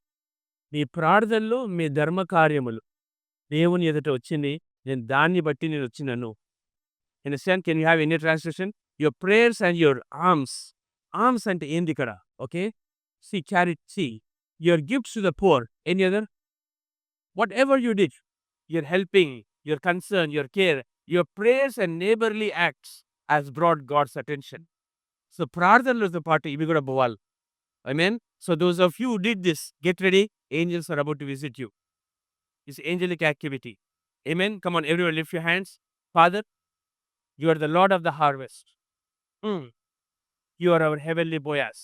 A: మీ ప్రార్థనలు, మీ ధర్మ కార్యములు దేవుని ఎదుట వచ్చింది. నేను దాన్ని బట్టి నేను వచ్చినాను. Understand? Can you have any translation? Your prayers and your alms. Alms అంటే ఏంది ఇక్కడ? Okay? See, charity. See, your gifts to the poor. Any other? Whatever you did, your helping, your concern, your care, your prayers and neighborly acts has brought God's attention. So, ప్రార్థనలతో పాటు ఇవి కూడా పోవాలి. Amen? So, those of you who did this, get ready. Angels are about to visit you. It's angelic activity. Amen? Come on, everyone, lift your hands. Father, you are the Lord of the harvest. You are our heavenly Boaz.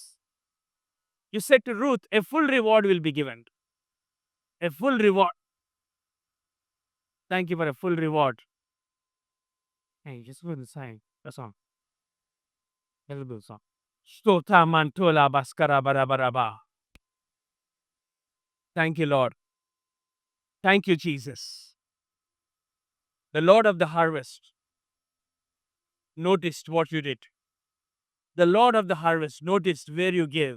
A: You said to Ruth, a full reward will be given. A full reward. Thank you for a full reward. Hey, just go to the song. The song. The song. Stota mantola baskara barabaraba. Thank you, Lord. Thank you, Jesus. The Lord of the harvest noticed what you did. The Lord of the harvest noticed where you gave.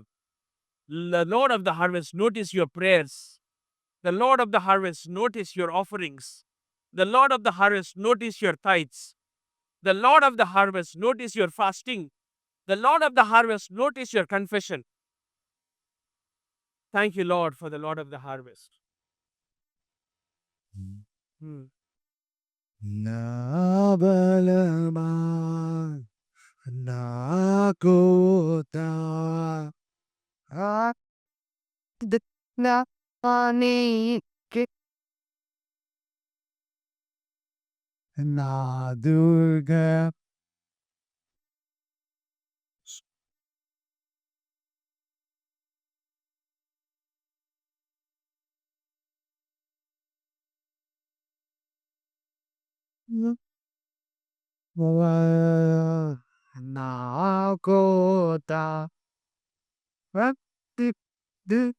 A: The Lord of the harvest noticed your prayers. The Lord of the harvest noticed your offerings. The Lord of the harvest noticed your tithes. The Lord of the harvest noticed your fasting. The Lord of the harvest noticed your confession. Thank you, Lord, for the Lord of the harvest.
C: Na balama na kota na ani ke na durga na kota du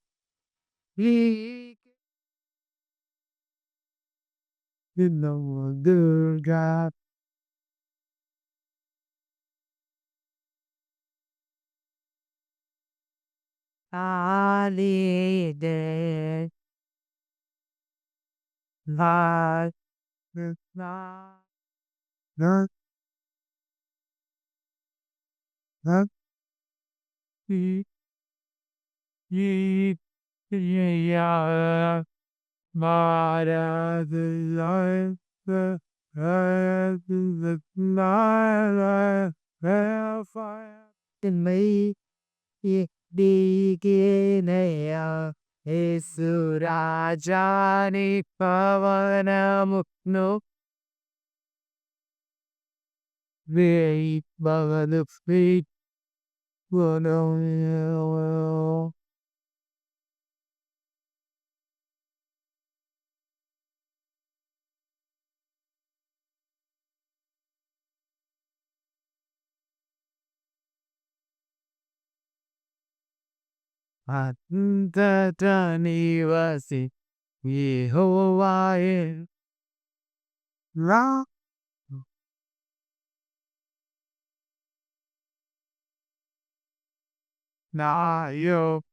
C: no durga ali de la Na na na i i ya Mara the life the night fire in me beginning Esurajani pavanamukno Ve bhavanu feet Vano Atanta nivasi Yehovah Ra Na Yoganidi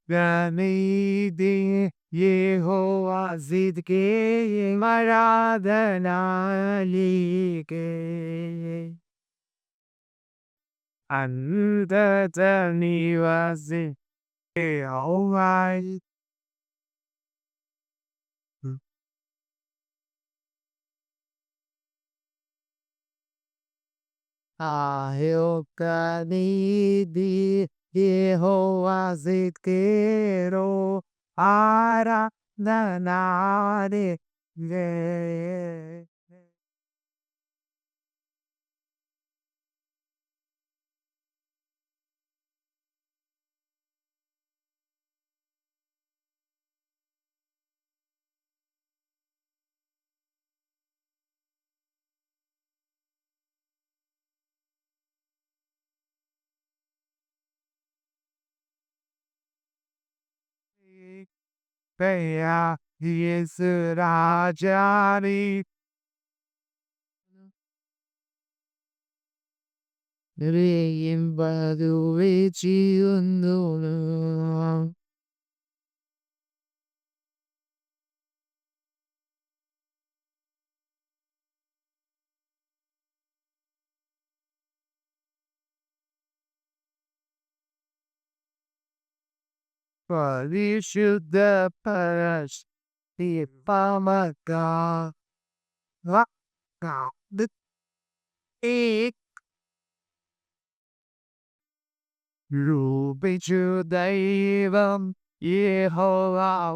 C: Yehovah Zidke Maradana Like Antata nivasi Yehovah Yoganidi Yehovah Zidkero Ara Nanare Peya Yesurajani Reimbadu Vici Undunu Parishuddha Parash Pamaka Vaka Ek Rupichu Daivam Yehovah